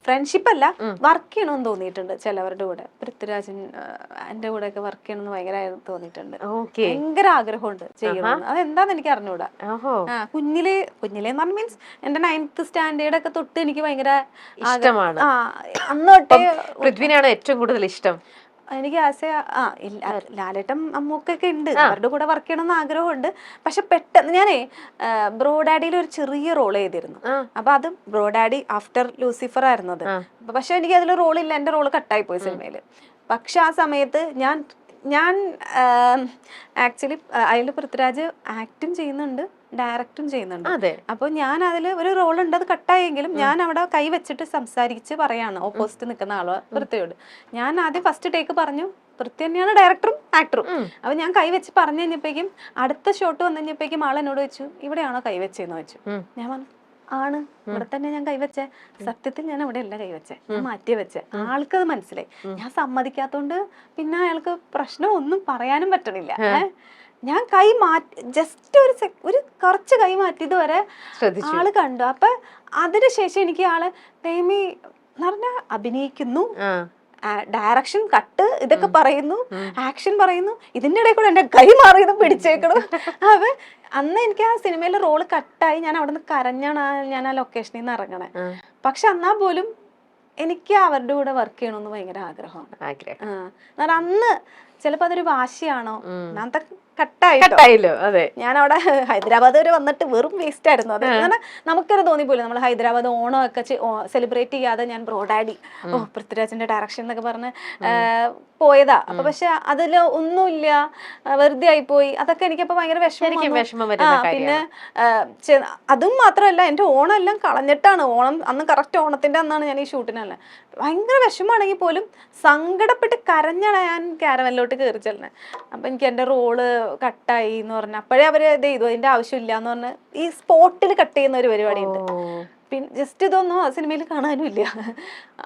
ഫ്രണ്ട്ഷിപ്പ് അല്ല, വർക്ക് ചെയ്യണമെന്ന് തോന്നിയിട്ടുണ്ട് ചിലവരുടെ കൂടെ. പൃഥ്വിരാജൻ എന്റെ കൂടെ ഒക്കെ വർക്ക് ചെയ്യണമെന്ന് ഭയങ്കര തോന്നിയിട്ടുണ്ട്. ഭയങ്കര ആഗ്രഹമുണ്ട് ചെയ്യണമെന്ന്. അതെന്താന്ന് എനിക്ക് അറിഞ്ഞൂടാ. കുഞ്ഞിലേന്ന് പറഞ്ഞ മീൻസ് എന്റെ 9th സ്റ്റാൻഡേർഡ് ഒക്കെ തൊട്ട് എനിക്ക് ഭയങ്കര ഇഷ്ടമാണ്. അന്ന് തൊട്ടേ പൃഥ്വിനാണ് ഏറ്റവും കൂടുതൽ ഇഷ്ടം. എനിക്ക് ലാലേട്ടൻ അമ്മൂക്കൊക്കെ ഉണ്ട്, അവരുടെ കൂടെ വർക്ക് ചെയ്യണമെന്ന് ആഗ്രഹമുണ്ട്. പക്ഷെ പെട്ടെന്ന് ഞാനേ ബ്രോഡാഡിയിൽ ഒരു ചെറിയ റോൾ ചെയ്തിരുന്നു. അപ്പൊ അത് ബ്രോഡാഡി ആഫ്റ്റർ ലൂസിഫർ ആയിരുന്നു അത്. പക്ഷെ എനിക്ക് അതിൽ റോളില്ല, എന്റെ റോള് കട്ടായി പോയി സിനിമയില്. പക്ഷെ ആ സമയത്ത് ഞാൻ ആക്ച്വലി അതിൽ പൃഥ്വിരാജ് ആക്ടും ചെയ്യുന്നുണ്ട്, ഡയറക്റ്റും ചെയ്യുന്നുണ്ട്. അപ്പൊ ഞാൻ അതില് ഒരു റോൾ ഉണ്ട്, അത് കട്ടായെങ്കിലും ഞാൻ അവിടെ കൈ വെച്ചിട്ട് സംസാരിച്ച് പറയാണ് ഓപ്പോസിറ്റ് നിൽക്കുന്ന ആള് പൃഥ്വിയോട്. ഞാൻ ആദ്യം ഫസ്റ്റ് ടേക്ക് പറഞ്ഞു, പൃഥ്വി തന്നെയാണ് ഡയറക്ടറും ആക്ടറും. അപ്പൊ ഞാൻ കൈ വെച്ച് പറഞ്ഞു കഴിഞ്ഞപ്പോഴേക്കും അടുത്ത ഷോട്ട് വന്നു കഴിഞ്ഞപ്പോഴേക്കും ആൾ എന്നോട് വെച്ചു, ഇവിടെയാണോ കൈവച്ചെന്ന് വെച്ചു. ഞാൻ പറഞ്ഞു ആണ്, ഇവിടെ തന്നെ ഞാൻ കൈവച്ചേ. സത്യത്തിൽ ഞാൻ ഇവിടെ അല്ല കൈവച്ചേ, ഞാൻ മാറ്റി വെച്ചേ. ആൾക്കത് മനസ്സിലായി. ഞാൻ സമ്മതിക്കാത്തോണ്ട് പിന്നെ അയാൾക്ക് പ്രശ്നം ഒന്നും പറയാനും പറ്റണില്ല. ഞാൻ കൈ മാറ്റി ജസ്റ്റ് ഒരു കുറച്ച് കൈ മാറ്റിയത് വരെ ആള് കണ്ടു. അപ്പൊ അതിനുശേഷം എനിക്ക് ആള് തേമി എന്ന് പറഞ്ഞാ അഭിനയിക്കുന്നു, ഡയറക്ഷൻ കട്ട് ഇതൊക്കെ പറയുന്നു, ആക്ഷൻ പറയുന്നു, ഇതിന്റെ ഇടയിൽ കൂടെ എന്റെ കൈ മാറിയത് പിടിച്ചേക്കണം. അപ്പൊ അന്ന് എനിക്ക് ആ സിനിമയിലെ റോള് കട്ടായി. ഞാൻ അവിടെ നിന്ന് കരഞ്ഞാണ് ഞാൻ ആ ലൊക്കേഷനിൽ നിന്ന് ഇറങ്ങണേ. പക്ഷെ എന്നാ പോലും എനിക്ക് അവരുടെ കൂടെ വർക്ക് ചെയ്യണമെന്ന് ഭയങ്കര ആഗ്രഹമാണ്. അന്ന് ചിലപ്പോ അതൊരു വാശിയാണോ, അന്നത്തെ കട്ടായില്ലോ. അതെ, ഞാൻ അവിടെ ഹൈദരാബാദ് വരെ വന്നിട്ട് വെറും വേസ്റ്റ് ആയിരുന്നു അത്. അങ്ങനെ നമുക്കൊരു തോന്നിപ്പോയില്ല, നമ്മൾ ഹൈദരാബാദ് ഓണം ഒക്കെ സെലിബ്രേറ്റ് ചെയ്യാതെ ഞാൻ ബ്രോഡാഡി പൃഥ്വിരാജിന്റെ ഡയറക്ഷൻ എന്നൊക്കെ പറഞ്ഞ് പോയതാ. അപ്പൊ പക്ഷെ അതില് ഒന്നുമില്ല, വെറുതെ ആയിപ്പോയി. അതൊക്കെ എനിക്കപ്പോ ഭയങ്കര വിഷമം. പിന്നെ അതും മാത്രമല്ല, എന്റെ ഓണം എല്ലാം കളഞ്ഞിട്ടാണ്. ഓണം അന്ന് കറക്റ്റ് ഓണത്തിന്റെ അന്നാണ് ഞാൻ ഈ ഷൂട്ടിനല്ല. ഭയങ്കര വിഷമാണെങ്കിൽ പോലും സങ്കടപ്പെട്ട് കരഞ്ഞാണ് ഞാൻ ക്യാരവനിലോട്ട് കയറി ചെല്ലുന്നത്. അപ്പൊ എനിക്ക് എന്റെ റോള് കട്ടായി എന്ന് പറഞ്ഞ അപ്പോഴേ അവര് ഇത് ചെയ്തു, അതിന്റെ ആവശ്യമില്ല എന്ന് പറഞ്ഞ് ഈ സ്പോട്ടിൽ കട്ട് ചെയ്യുന്ന ഒരു പരിപാടി ഉണ്ട്. പിന്നെ ജസ്റ്റ് ഇതൊന്നും ആ സിനിമയിൽ കാണാനും ഇല്ല.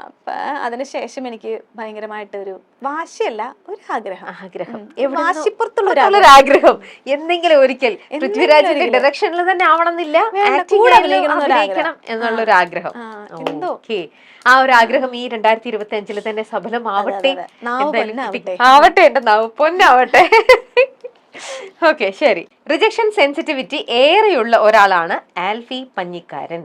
അപ്പൊ അതിനുശേഷം എനിക്ക് ഭയങ്കരമായിട്ട് ഒരു വാശിയല്ല, ഒരു ആഗ്രഹം, വാശിപ്പുറത്തുള്ള ഒരു ആഗ്രഹം. എന്തെങ്കിലും ഒരിക്കൽ പൃഥ്വിരാജിന്റെ ഡയറക്ഷനിൽ തന്നെ ആവണമെന്നില്ല, അഭിനയിക്കണം എന്നുള്ളൊരു ആഗ്രഹം. ആ ഒരു ആഗ്രഹം ഈ 2025 തന്നെ സഫലമാവട്ടെ. ആവട്ടെ, എന്റെ നാവ് പൊന്നാവട്ടെ. ഓക്കെ, ശരി. റിജക്ഷൻ സെൻസിറ്റിവിറ്റി ഏറെയുള്ള ഒരാളാണ് ആൽഫി പഞ്ഞിക്കാരൻ.